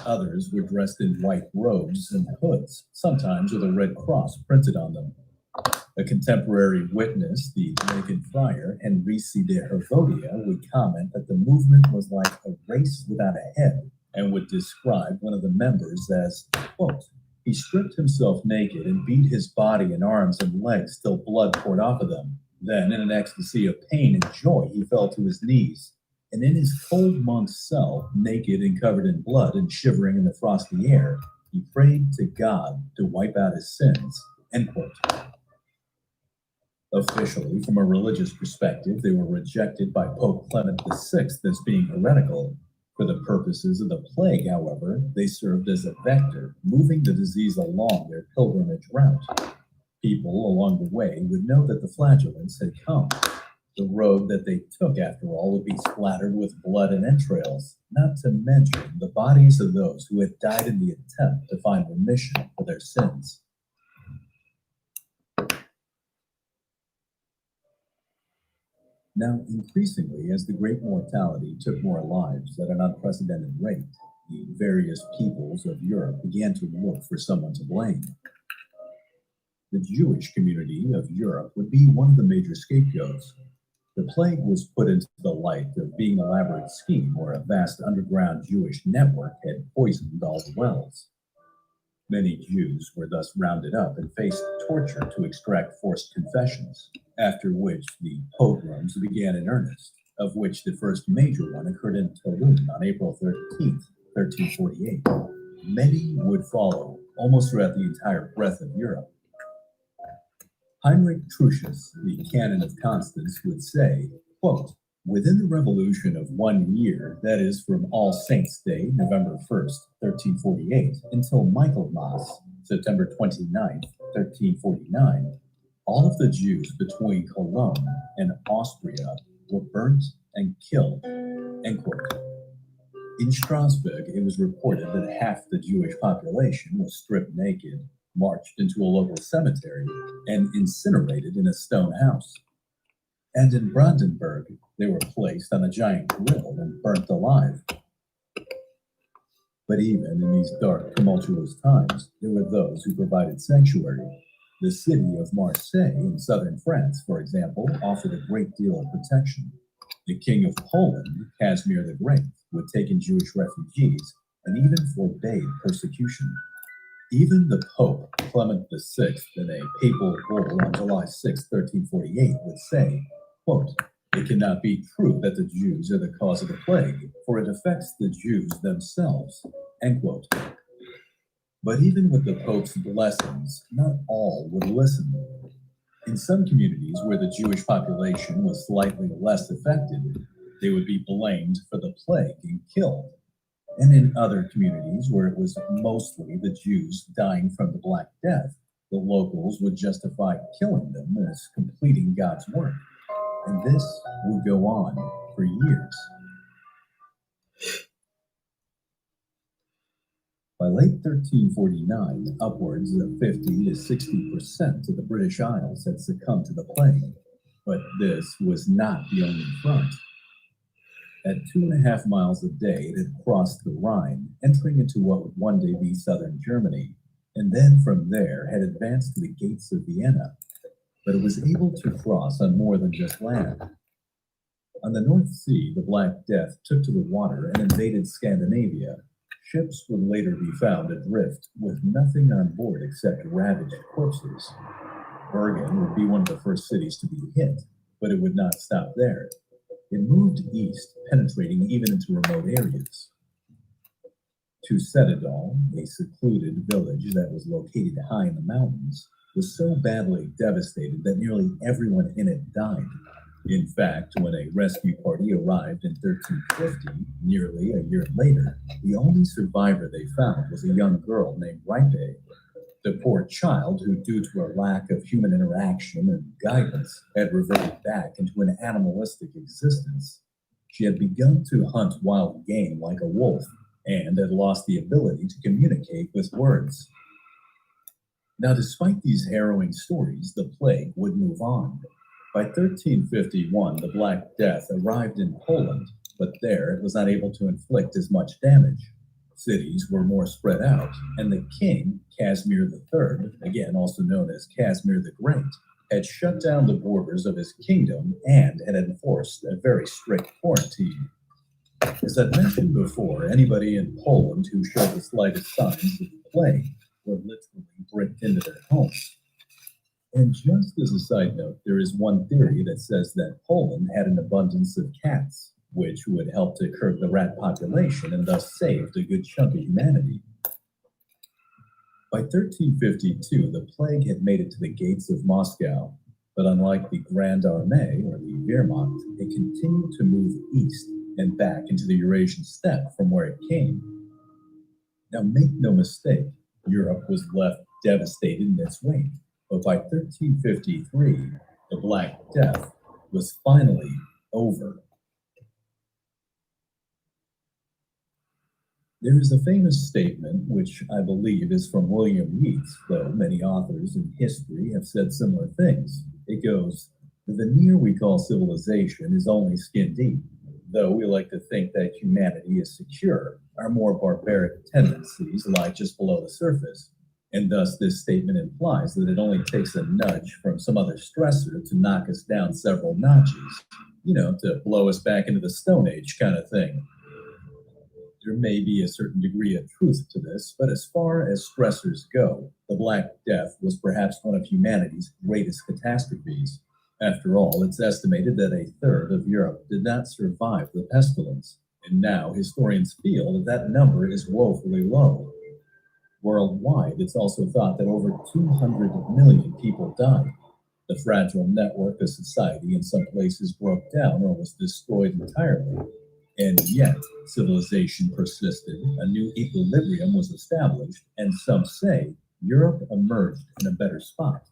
Others were dressed in white robes and hoods, sometimes with a red cross printed on them. A contemporary witness, the Dominican friar Henrici de Hervodia, would comment that the movement was like a race without a head, and would describe one of the members as, quote, "He stripped himself naked and beat his body and arms and legs till blood poured off of them. Then, in an ecstasy of pain and joy, he fell to his knees. And in his cold monk's cell, naked and covered in blood and shivering in the frosty air, he prayed to God to wipe out his sins," end quote. Officially, from a religious perspective, they were rejected by Pope Clement VI as being heretical. For the purposes of the plague, however, they served as a vector, moving the disease along their pilgrimage route. People along the way would know that the flagellants had come. The road that they took, after all, would be splattered with blood and entrails, not to mention the bodies of those who had died in the attempt to find remission for their sins. Now, increasingly, as the great mortality took more lives at an unprecedented rate, the various peoples of Europe began to look for someone to blame. The Jewish community of Europe would be one of the major scapegoats. The plague was put into the light of being an elaborate scheme where a vast underground Jewish network had poisoned all the wells. Many Jews were thus rounded up and faced torture to extract forced confessions, after which the pogroms began in earnest, of which the first major one occurred in Toulon on April 13th, 1348. Many would follow, almost throughout the entire breadth of Europe. Heinrich Trucius, the canon of Constance, would say, quote, "Within the revolution of 1 year, that is from All Saints' Day, November 1st, 1348, until Michaelmas, September 29th, 1349, all of the Jews between Cologne and Austria were burnt and killed," end quote. In Strasbourg, it was reported that half the Jewish population was stripped naked, marched into a local cemetery, and incinerated in a stone house. And in Brandenburg, they were placed on a giant grill and burnt alive. But even in these dark, tumultuous times, there were those who provided sanctuary. The city of Marseille in southern France, for example, offered a great deal of protection. The King of Poland, Casimir the Great, would take in Jewish refugees and even forbade persecution. Even the Pope, Clement VI, in a papal bull on July 6, 1348, would say, quote, "It cannot be true that the Jews are the cause of the plague, for it affects the Jews themselves," end quote. But even with the Pope's blessings, not all would listen. In some communities where the Jewish population was slightly less affected, they would be blamed for the plague and killed. And in other communities where it was mostly the Jews dying from the Black Death, the locals would justify killing them as completing God's work. And this would go on for years. By late 1349, upwards of 50 to 60% of the British Isles had succumbed to the plague. But this was not the only front. At 2.5 miles a day, it had crossed the Rhine, entering into what would one day be southern Germany, and then from there had advanced to the gates of Vienna. But it was able to cross on more than just land. On the North Sea, the Black Death took to the water and invaded Scandinavia. Ships would later be found adrift with nothing on board except ravaged corpses. Bergen would be one of the first cities to be hit, but it would not stop there. It moved east, penetrating even into remote areas. To Setedal, a secluded village that was located high in the mountains, was so badly devastated that nearly everyone in it died. In fact, when a rescue party arrived in 1350, nearly a year later, the only survivor they found was a young girl named Ripe. The poor child, who due to a lack of human interaction and guidance, had reverted back into an animalistic existence. She had begun to hunt wild game like a wolf, and had lost the ability to communicate with words. Now, despite these harrowing stories, the plague would move on. By 1351, the Black Death arrived in Poland, but there it was not able to inflict as much damage. Cities were more spread out, and the king, Casimir III, again also known as Casimir the Great, had shut down the borders of his kingdom and had enforced a very strict quarantine. As I've mentioned before, anybody in Poland who showed the slightest signs of the plague were literally bricked into their homes. And just as a side note, there is one theory that says that Poland had an abundance of cats, which would help to curb the rat population and thus saved a good chunk of humanity. By 1352, the plague had made it to the gates of Moscow, but unlike the Grand Armée or the Wehrmacht, it continued to move east and back into the Eurasian steppe from where it came. Now, make no mistake, Europe was left devastated in its wake. But by 1353, the Black Death was finally over. There is a famous statement, which I believe is from William Yeats, though many authors in history have said similar things. It goes, "The veneer we call civilization is only skin deep. Though we like to think that humanity is secure, our more barbaric tendencies lie just below the surface. And thus this statement implies that it only takes a nudge from some other stressor to knock us down several notches, to blow us back into the Stone Age kind of thing." There may be a certain degree of truth to this, but as far as stressors go, the Black Death was perhaps one of humanity's greatest catastrophes. After all, it's estimated that a third of Europe did not survive the pestilence, and now historians feel that that number is woefully low. Worldwide, it's also thought that over 200 million people died. The fragile network of society in some places broke down or was destroyed entirely. And yet, civilization persisted, a new equilibrium was established, and some say Europe emerged in a better spot.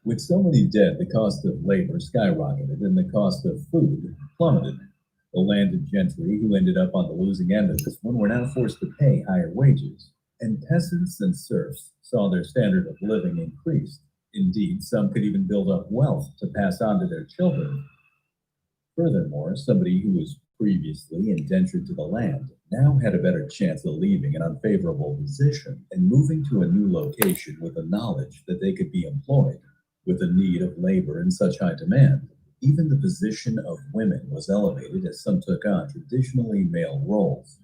With so many dead, the cost of labor skyrocketed and the cost of food plummeted. The landed gentry who ended up on the losing end of this one were now forced to pay higher wages. And peasants and serfs saw their standard of living increased. Indeed, some could even build up wealth to pass on to their children. Furthermore, somebody who was previously indentured to the land now had a better chance of leaving an unfavorable position and moving to a new location with the knowledge that they could be employed. With the need of labor in such high demand, even the position of women was elevated as some took on traditionally male roles.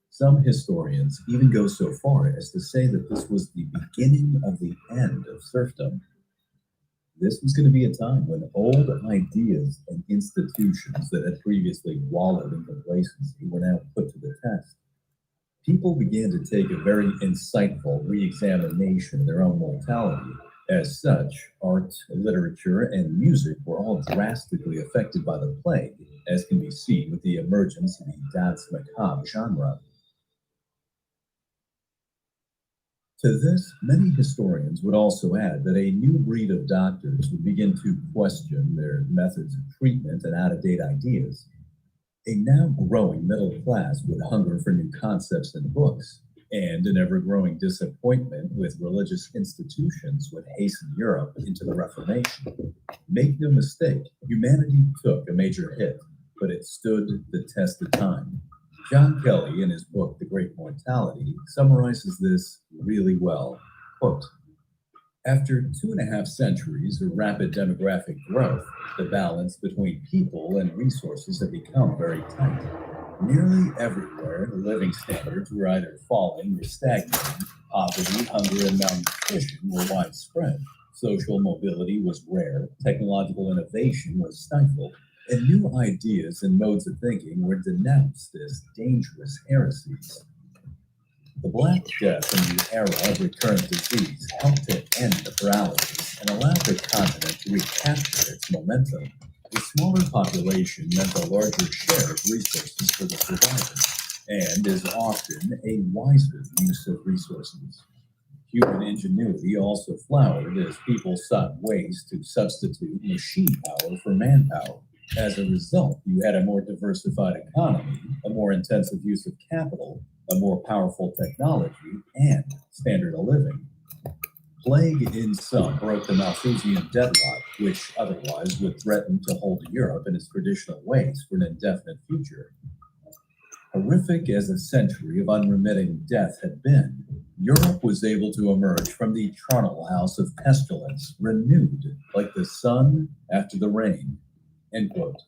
Some historians even go so far as to say that this was the beginning of the end of serfdom. This was going to be a time when old ideas and institutions that had previously wallowed in complacency were now put to the test. people began to take a very insightful re-examination of their own mortality. As such, art, literature, and music were all drastically affected by the plague, as can be seen with the emergence of the danse macabre genre. To this, many historians would also add that a new breed of doctors would begin to question their methods of treatment and out-of-date ideas. A now growing middle class would hunger for new concepts and books, and an ever-growing disappointment with religious institutions would hasten Europe into the Reformation. Make no mistake, humanity took a major hit, but it stood the test of time. John Kelly, in his book, The Great Mortality, summarizes this really well. Quote, after 2.5 centuries of rapid demographic growth, the balance between people and resources had become very tight. Nearly everywhere, the living standards were either falling or stagnating. Poverty, hunger, and malnutrition were widespread. Social mobility was rare. Technological innovation was stifled. And new ideas and modes of thinking were denounced as dangerous heresies. The Black Death in the era of recurrent disease helped to end the paralysis and allowed the continent to recapture its momentum. A smaller population meant a larger share of resources for the survivors, and is often a wiser use of resources. Human ingenuity also flowered as people sought ways to substitute machine power for manpower. As a result, you had a more diversified economy, a more intensive use of capital, a more powerful technology, and standard of living. Plague in some broke the Malthusian deadlock, which otherwise would threaten to hold Europe in its traditional ways for an indefinite future. Horrific as a century of unremitting death had been, Europe was able to emerge from the charnel house of pestilence, renewed like the sun after the rain. End quote.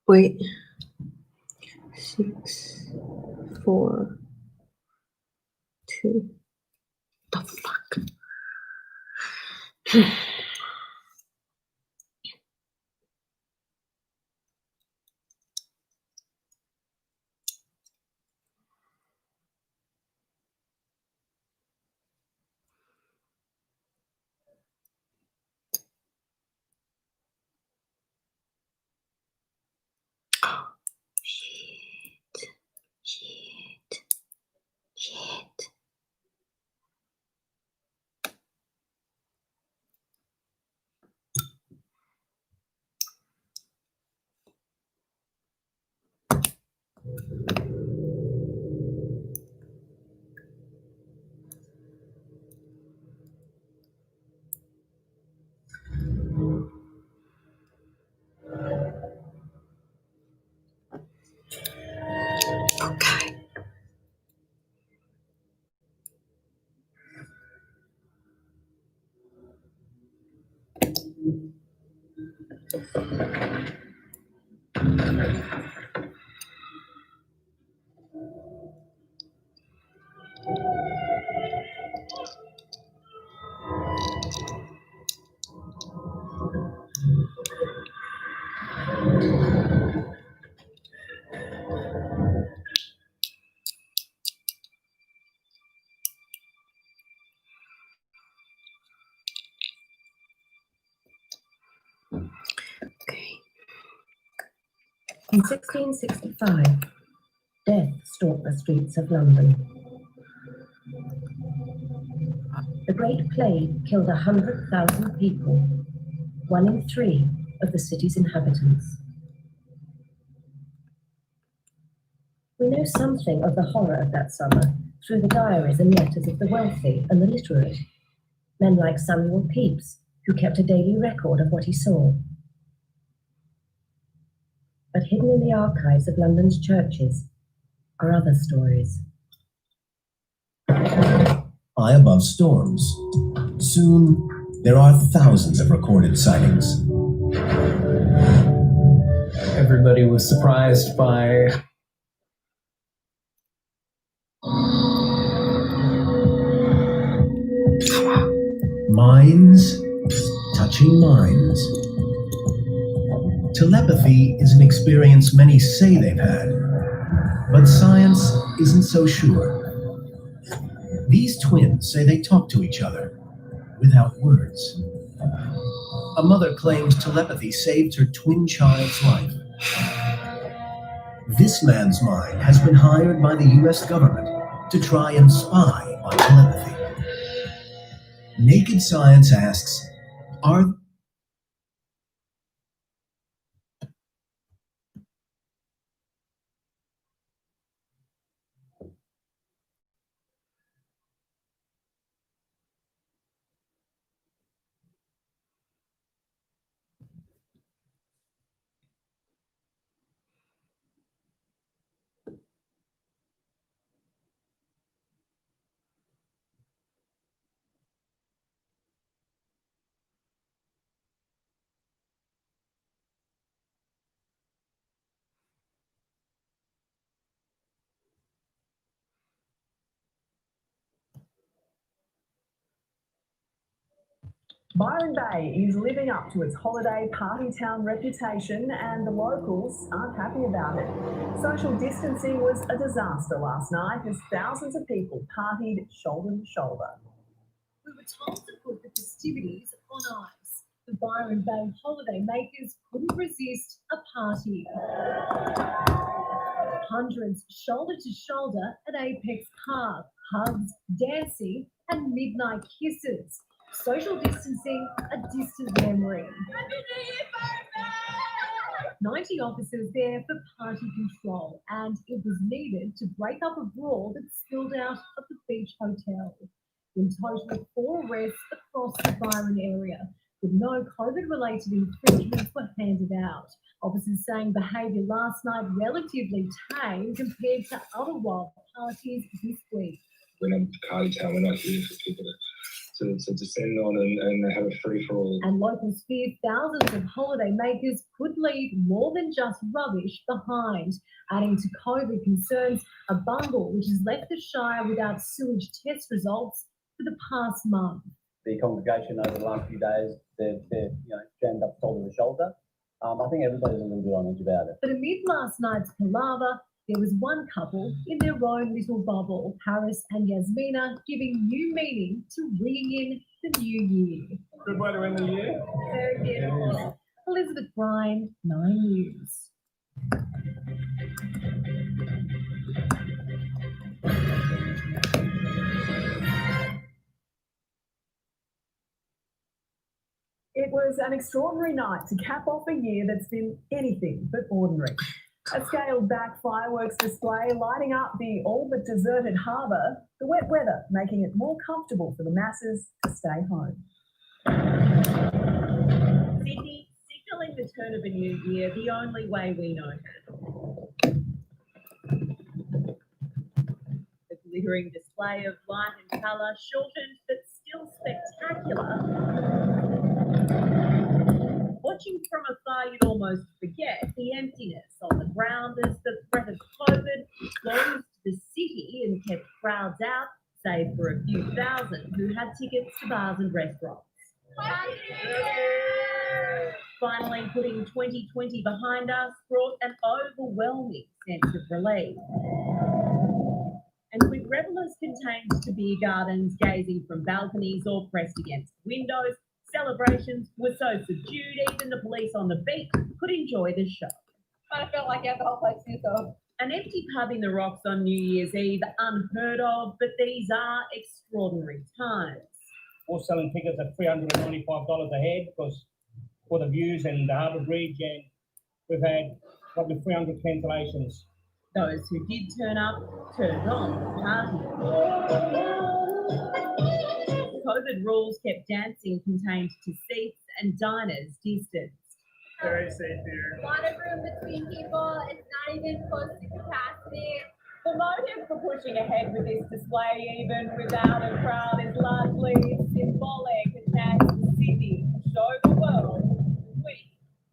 Wait. 6, 4, 2. The fuck? Shit. Okay. In 1665, death stalked the streets of London. The Great Plague killed 100,000 people, 1 in 3 of the city's inhabitants. We know something of the horror of that summer through the diaries and letters of the wealthy and the literate, men like Samuel Pepys, who kept a daily record of what he saw. But hidden in the archives of London's churches are other stories. High above storms. Soon, there are thousands of recorded sightings. Everybody was surprised by minds touching minds. Telepathy is an experience many say they've had, but science isn't so sure. These twins say they talk to each other without words. A mother claims telepathy saved her twin child's life. This man's mind has been hired by the US government to try and spy on telepathy. Naked Science asks, are Byron Bay is living up to its holiday party town reputation, and the locals aren't happy about it. Social distancing was a disaster last night as thousands of people partied shoulder to shoulder. We were told to put the festivities on ice. The Byron Bay holiday makers couldn't resist a party. Hundreds shoulder to shoulder at Apex Park, hugs, dancing and midnight kisses. Social distancing, a distant memory. 90 officers there for party control, and it was needed to break up a brawl that spilled out of the beach hotel. In total, 4 arrests across the Byron area, with no COVID-related infringements were handed out. Officers saying behaviour last night relatively tame compared to other wild parties this week. We're not party town, we're not here for people to descend on and have a free-for-all. And locals fear thousands of holiday makers could leave more than just rubbish behind. Adding to COVID concerns, a bungle which has left the Shire without sewage test results for the past month. The congregation over the last few days, they're jammed up shoulder to shoulder. I think everybody's a little bit on edge about it. But amid last night's palaver, there was one couple in their own little bubble, Paris and Yasmina, giving new meaning to ringing in the new year. Good way to end the year. Very beautiful. Elizabeth Bryan, 9 News. It was an extraordinary night to cap off a year that's been anything but ordinary. A scaled-back fireworks display lighting up the all-but deserted harbour, the wet weather making it more comfortable for the masses to stay home. Sydney, signalling the turn of a new year the only way we know how. The glittering display of light and colour, shortened but still spectacular. Watching from afar, you'd almost forget the emptiness on the ground as the threat of COVID closed the city and kept crowds out, save for a few thousand who had tickets to bars and restaurants. Finally, putting 2020 behind us brought an overwhelming sense of relief. And with revellers contained to beer gardens, gazing from balconies or pressed against windows, celebrations were so subdued even the police on the beat could enjoy the show. I felt like I had the whole place to yourself. An empty pub in the Rocks on New Year's Eve, unheard of, but these are extraordinary times. We're selling tickets at $395 a head because for the views and the Harbour Bridge, and we've had probably 300 cancellations. Those who did turn up turned on the party. COVID rules kept dancing contained to seats and diners distanced. Very safe here. A lot of room between people. It's not even close to capacity. The motive for pushing ahead with this display, even without a crowd, is largely symbolic. It asks Sydney to show the world we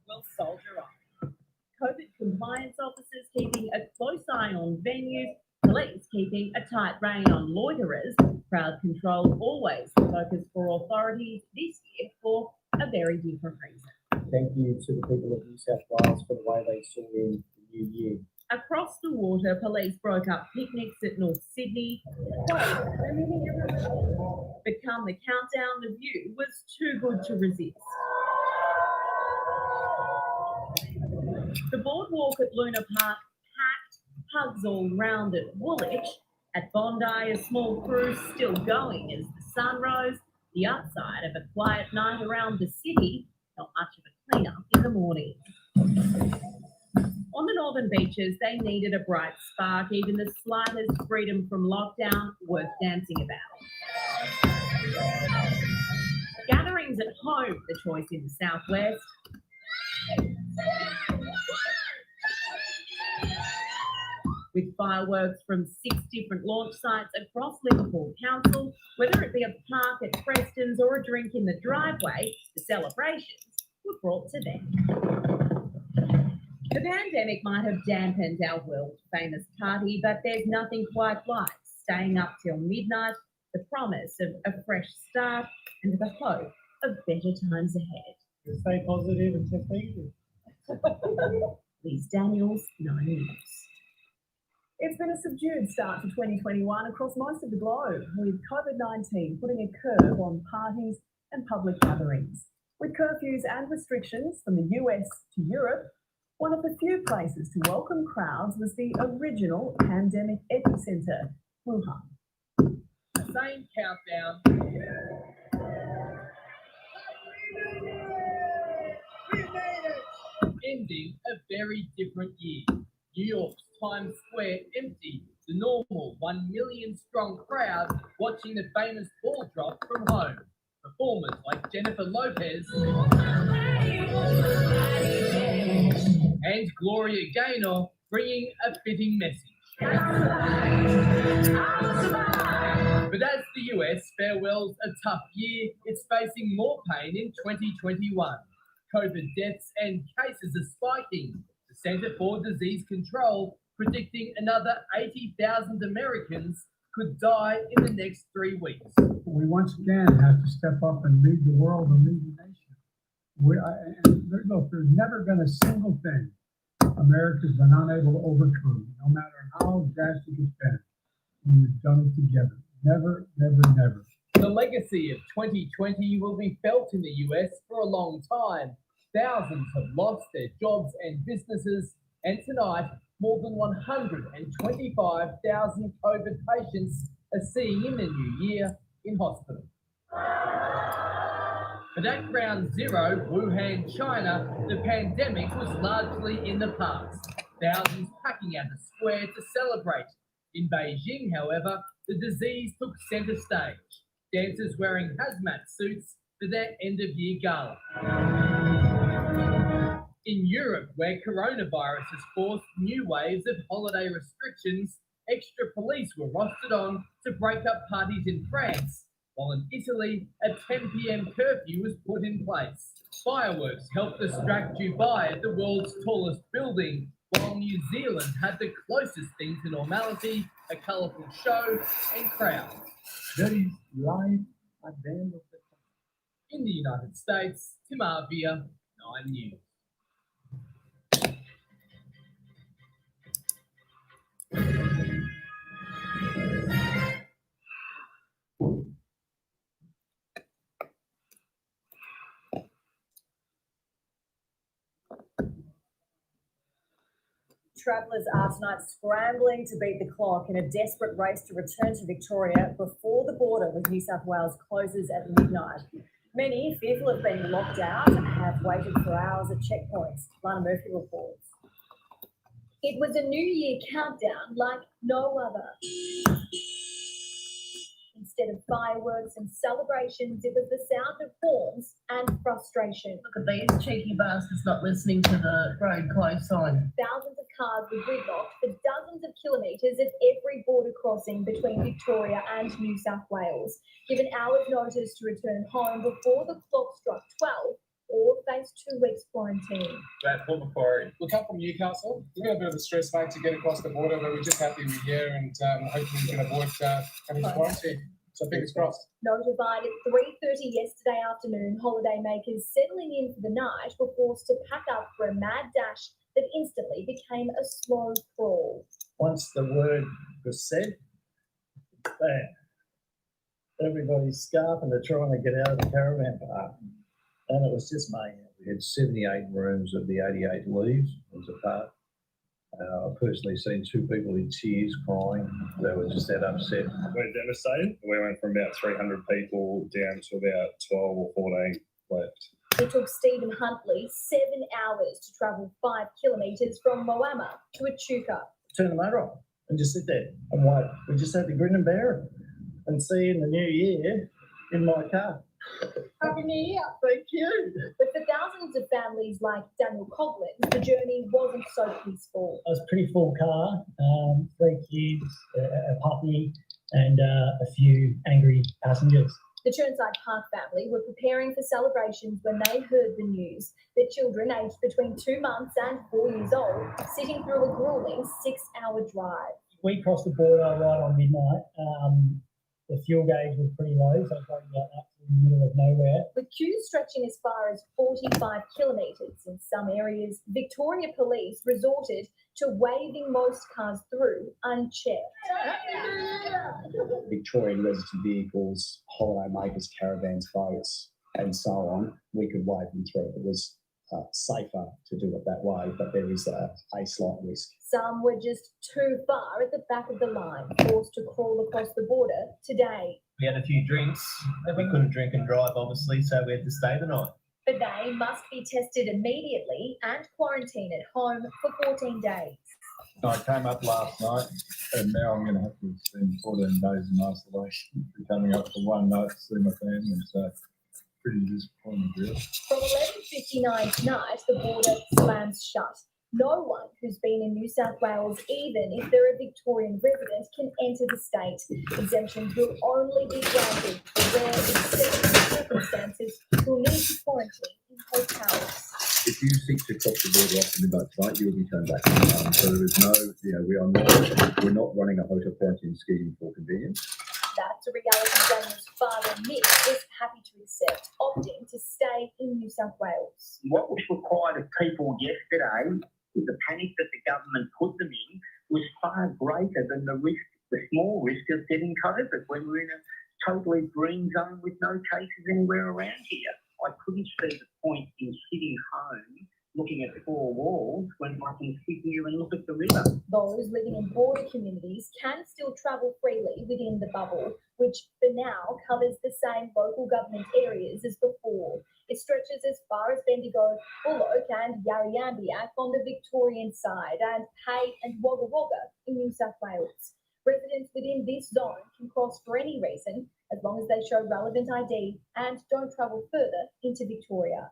will soldier on. COVID compliance officers keeping a close eye on venues, police keeping a tight rein on loiterers. Crowd control always the focus for authorities this year for a very different reason. Thank you to the people of New South Wales for the way they saw in the new year. Across the water, police broke up picnics at North Sydney. But come the countdown, the view was too good to resist. The boardwalk at Luna Park packed, hugs all round at Woolwich. At Bondi, a small crew still going as the sun rose. The upside of a quiet night around the city, not much of a clean-up in the morning. On the northern beaches, they needed a bright spark, even the slightest freedom from lockdown worth dancing about. Gatherings at home, the choice in the southwest. With fireworks from 6 different launch sites across Liverpool Council, whether it be a park at Preston's or a drink in the driveway, the celebrations were brought to them. The pandemic might have dampened our world-famous party, but there's nothing quite like staying up till midnight, the promise of a fresh start and the hope of better times ahead. Stay positive and stay easy. Liz Daniels, 9 News. It's been a subdued start to 2021 across most of the globe, with COVID-19 putting a curb on parties and public gatherings. With curfews and restrictions from the US to Europe, one of the few places to welcome crowds was the original pandemic epicenter, Wuhan. The same countdown. We made it! Ending a very different year. New York's Times Square empty, the normal 1 million strong crowd watching the famous ball drop from home. Performers like Jennifer Lopez and Gloria Gaynor bringing a fitting message. But as the US farewells a tough year, it's facing more pain in 2021. COVID deaths and cases are spiking. The Centre for Disease Control predicting another 80,000 Americans could die in the next 3 weeks. We once again have to step up and lead the world and lead the nation. Look, there's never been a single thing America's been unable to overcome, no matter how drastic it's been. We've done it together. Never, never, never. The legacy of 2020 will be felt in the US for a long time. Thousands have lost their jobs and businesses, and tonight, more than 125,000 COVID patients are seeing in the new year in hospital. But at ground zero, Wuhan, China, the pandemic was largely in the past. Thousands packing out the square to celebrate. In Beijing, however, the disease took centre stage. Dancers wearing hazmat suits for their end-of-year gala. In Europe, where coronavirus has forced new waves of holiday restrictions, extra police were rostered on to break up parties in France, while in Italy, a 10 p.m. curfew was put in place. Fireworks helped distract Dubai at the world's tallest building, while New Zealand had the closest thing to normality, a colourful show and crowds. That is life at the end of the tunnel. In the United States, Tim Arvia, 9 News. Travellers are tonight scrambling to beat the clock in a desperate race to return to Victoria before the border with New South Wales closes at midnight. Many, fearful of being locked out, have waited for hours at checkpoints. Lana Murphy reports. It was a New Year countdown like no other. Instead of fireworks and celebrations, it was the sound of horns and frustration. Look at these cheeky bastards not listening to the road close sign. Thousands of cars were gridlocked for dozens of kilometres at every border crossing between Victoria and New South Wales, given hours' notice to return home before the clock struck 12 or face 2 weeks quarantine. At Port Macquarie. We come from Newcastle. We got a bit of a stress, mate, to get across the border, but we're just happy we're here and hopefully we can avoid having to quarantine. So fingers crossed. Notified at 3:30 yesterday afternoon, holidaymakers settling in for the night were forced to pack up for a mad dash that instantly became a slow crawl. Once the word was said, bam, everybody's scarfing to trying to get out of the caravan park. And it was just mayhem. We had 78 rooms of the 88 leaves as a part. I've personally seen 2 people in tears crying. They were just that upset. We're devastated. We went from about 300 people down to about 12 or 14 left. It took Stephen Huntley 7 hours to travel 5 kilometres from Moama to Echuca. Turn the motor on and just sit there and wait. We just had to grin and bear it and see you in the new year in my car. Happy New Year. Thank you. But for thousands of families like Daniel Coughlin, the journey wasn't so peaceful. It was a pretty full car, 3 kids, a puppy, and a few angry passengers. The Churnside Park family were preparing for celebrations when they heard the news. Their children, aged between 2 months and 4 years old, sitting through a grueling 6-hour drive. We crossed the border right on midnight. The fuel gauge was pretty low, so it was like up to the middle of nowhere. With queues stretching as far as 45 kilometres in some areas, Victoria Police resorted to waving most cars through unchecked. Victorian resident vehicles, holiday makers, caravans, boats, and so on, we could wave them through. It was safer to do it that way, but there is a slight risk. Some were just too far at the back of the line, forced to crawl across the border today. We had a few drinks. We couldn't drink and drive, obviously, so we had to stay the night. But they must be tested immediately and quarantined at home for 14 days. I came up last night, and now I'm going to have to spend 14 days in isolation. Coming up for one night to see my family, so pretty disappointing, really. From 11:59 tonight, the border slams shut. No one who's been in New South Wales, even if they're a Victorian resident, can enter the state. Exemptions will only be granted for rare exceptional circumstances who need to quarantine in hotels. If you seek to cross the border after midnight tonight, you will be turned back. So there is no, we're not running a hotel quarantine scheme for convenience. That's a reality Daniel's father, Nick, was happy to accept, opting to stay in New South Wales. What was required of people yesterday, the panic that the government put them in, was far greater than the small risk of getting COVID when we're in a totally green zone with no cases anywhere around here. I couldn't see the point in sitting home looking at 4 walls when I can sit here and look at the river. Those living in border communities can still travel freely within the bubble, which for now covers the same local government areas as before. It stretches as far as Bendigo, Bullock and Yarriambiack on the Victorian side, and Hay and Wagga Wagga in New South Wales. Residents within this zone can cross for any reason, as long as they show relevant ID and don't travel further into Victoria.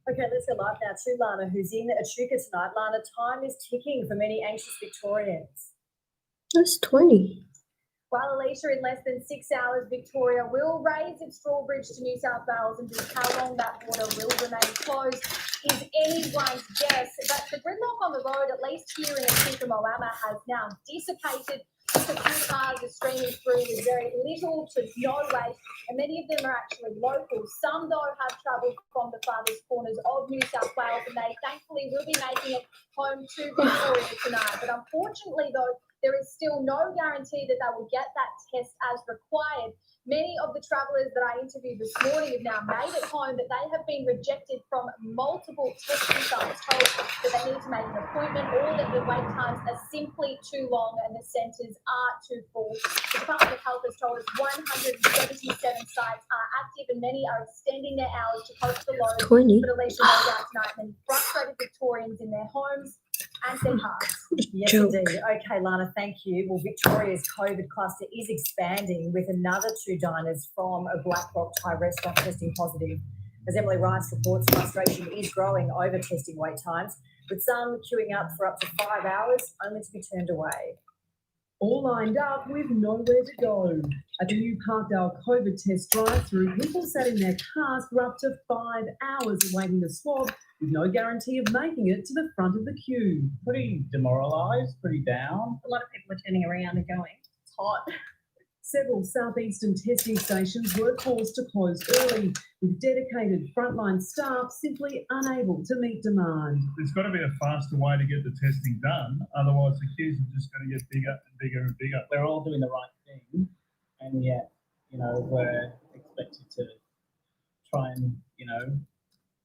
Okay, let's go live now to Lana, who's in Echuca tonight. Lana, time is ticking for many anxious Victorians. That's 20. While Alicia, in less than 6 hours, Victoria will raise its drawbridge to New South Wales, and just how long that border will remain closed is anyone's guess. But the gridlock on the road, at least here in Echuca, Moama, has now dissipated. Just a few cars are streaming through with very little to no wait, and many of them are actually local. Some, though, have travelled from the farthest corners of New South Wales, and they thankfully will be making it home to Victoria tonight. But unfortunately, though, there is still no guarantee that they will get that test as required. Many of the travellers that I interviewed this morning have now made it home, but they have been rejected from multiple testing sites, told that they need to make an appointment or that the wait times are simply too long and the centres are too full. The Department of Health has told us 177 sites are active and many are extending their hours to cope with the load. 20. But Alicia goes out tonight and frustrated Victorians in their homes and their hearts. Yes, indeed. Okay, Lana, thank you. Well, Victoria's COVID cluster is expanding with another 2 diners from a Black Rock Thai restaurant testing positive. As Emily Rice reports, frustration is growing over testing wait times, with some queuing up for up to 5 hours, only to be turned away. All lined up with nowhere to go. At the new Parkdale COVID test drive-through, people sat in their cars for up to 5 hours awaiting the swab, with no guarantee of making it to the front of the queue. Pretty demoralised, pretty down. A lot of people are turning around and going, it's hot. Several southeastern testing stations were forced to close early, with dedicated frontline staff simply unable to meet demand. There's got to be a faster way to get the testing done, otherwise the queues are just going to get bigger and bigger and bigger. We're all doing the right thing, and yet, we're expected to try and,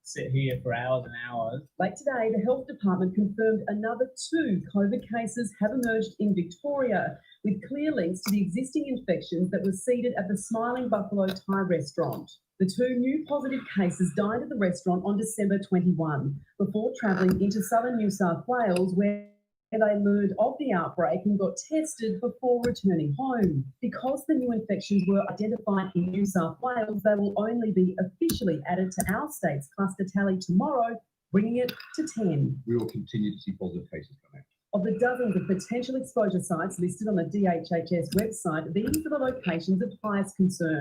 sit here for hours and hours. Late today, the Health Department confirmed another 2 COVID cases have emerged in Victoria, with clear links to the existing infections that were seeded at the Smiling Buffalo Thai restaurant. The 2 new positive cases dined at the restaurant on December 21, before travelling into southern New South Wales, where they learned of the outbreak and got tested before returning home. Because the new infections were identified in New South Wales, they will only be officially added to our state's cluster tally tomorrow, bringing it to 10. We will continue to see positive cases come out. Of the dozens of potential exposure sites listed on the DHHS website, these are the locations of highest concern: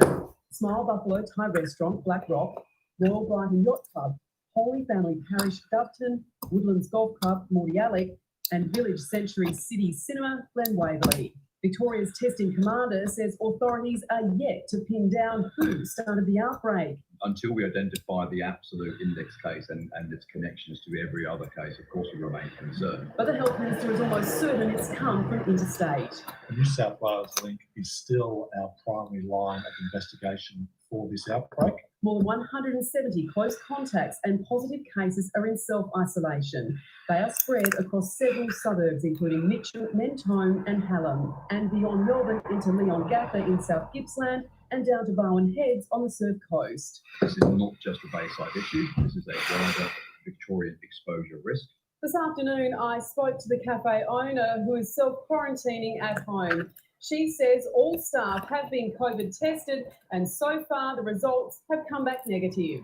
Smile Buffalo Thai Restaurant, Black Rock, Royal Brighton Yacht Club, Holy Family Parish, Doveton, Woodlands Golf Club, Mordialloc, and Village Century City Cinema, Glen Waverley. Victoria's testing commander says authorities are yet to pin down who started the outbreak. Until we identify the absolute index case and its connections to every other case, of course we remain concerned. But the Health Minister is almost certain it's come from interstate. The New South Wales link is still our primary line of investigation for this outbreak. More than 170 close contacts and positive cases are in self-isolation. They are spread across several suburbs, including Mitchell, Mentone and Hallam, and beyond Melbourne into Leongatha in South Gippsland and down to Barwon Heads on the Surf Coast. This is not just a Bayside issue, this is a wider Victorian exposure risk. This afternoon, I spoke to the cafe owner who is self-quarantining at home. She says all staff have been COVID tested and so far the results have come back negative.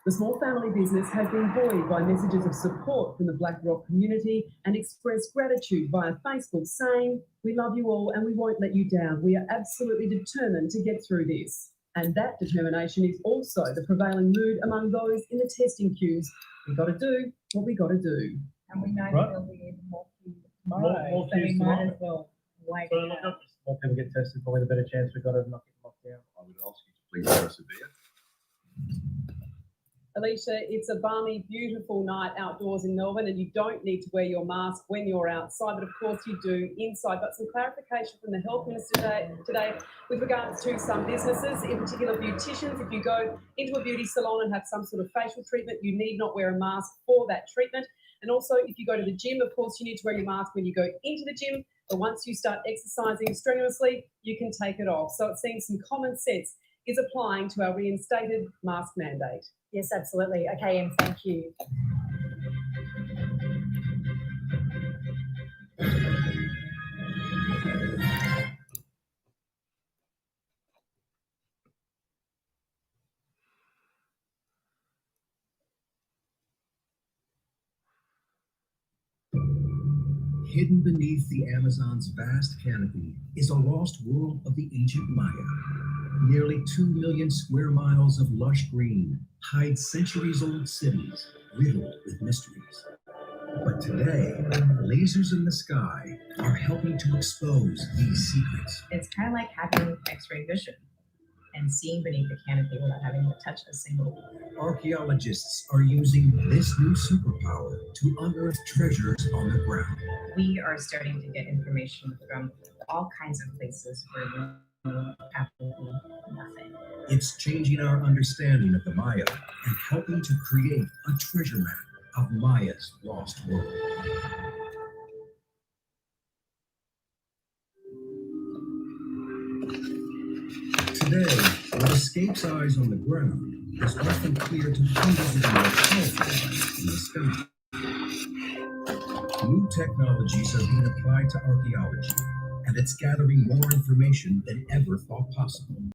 The small family business has been buoyed by messages of support from the Black Rock community and expressed gratitude via Facebook, saying, "We love you all and we won't let you down. We are absolutely determined to get through this." And that determination is also the prevailing mood among those in the testing queues. We've got to do what we got to do. And we know Right. there'll be even more queues tomorrow, More so we queues might tomorrow. as well wait So it look out. up. More people get tested, probably the better chance we've got of not getting locked down. I would ask you to please persevere. Alicia, it's a balmy, beautiful night outdoors in Melbourne and you don't need to wear your mask when you're outside, but of course you do inside. But some clarification from the Health Minister today with regards to some businesses, in particular beauticians. If you go into a beauty salon and have some sort of facial treatment, you need not wear a mask for that treatment. And also, if you go to the gym, of course, you need to wear your mask when you go into the gym, but once you start exercising strenuously, you can take it off. So it seems some common sense is applying to our reinstated mask mandate. Yes, absolutely. Okay, Em, thank you. Hidden beneath the Amazon's vast canopy is a lost world of the ancient Maya. Nearly 2 million square miles of lush green hide centuries-old cities riddled with mysteries. But today, lasers in the sky are helping to expose these secrets. It's kind of like having X-ray vision. and seeing beneath the canopy without having to touch a single. Archaeologists are using this new superpower to unearth treasures on the ground. We are starting to get information from all kinds of places where we know absolutely nothing. It's changing our understanding of the Maya and helping to create a treasure map of Maya's lost world. Today, what escapes eyes on the ground is often clear to hundreds of more powerful lights in the sky. New technologies are being applied to archaeology, and it's gathering more information than ever thought possible.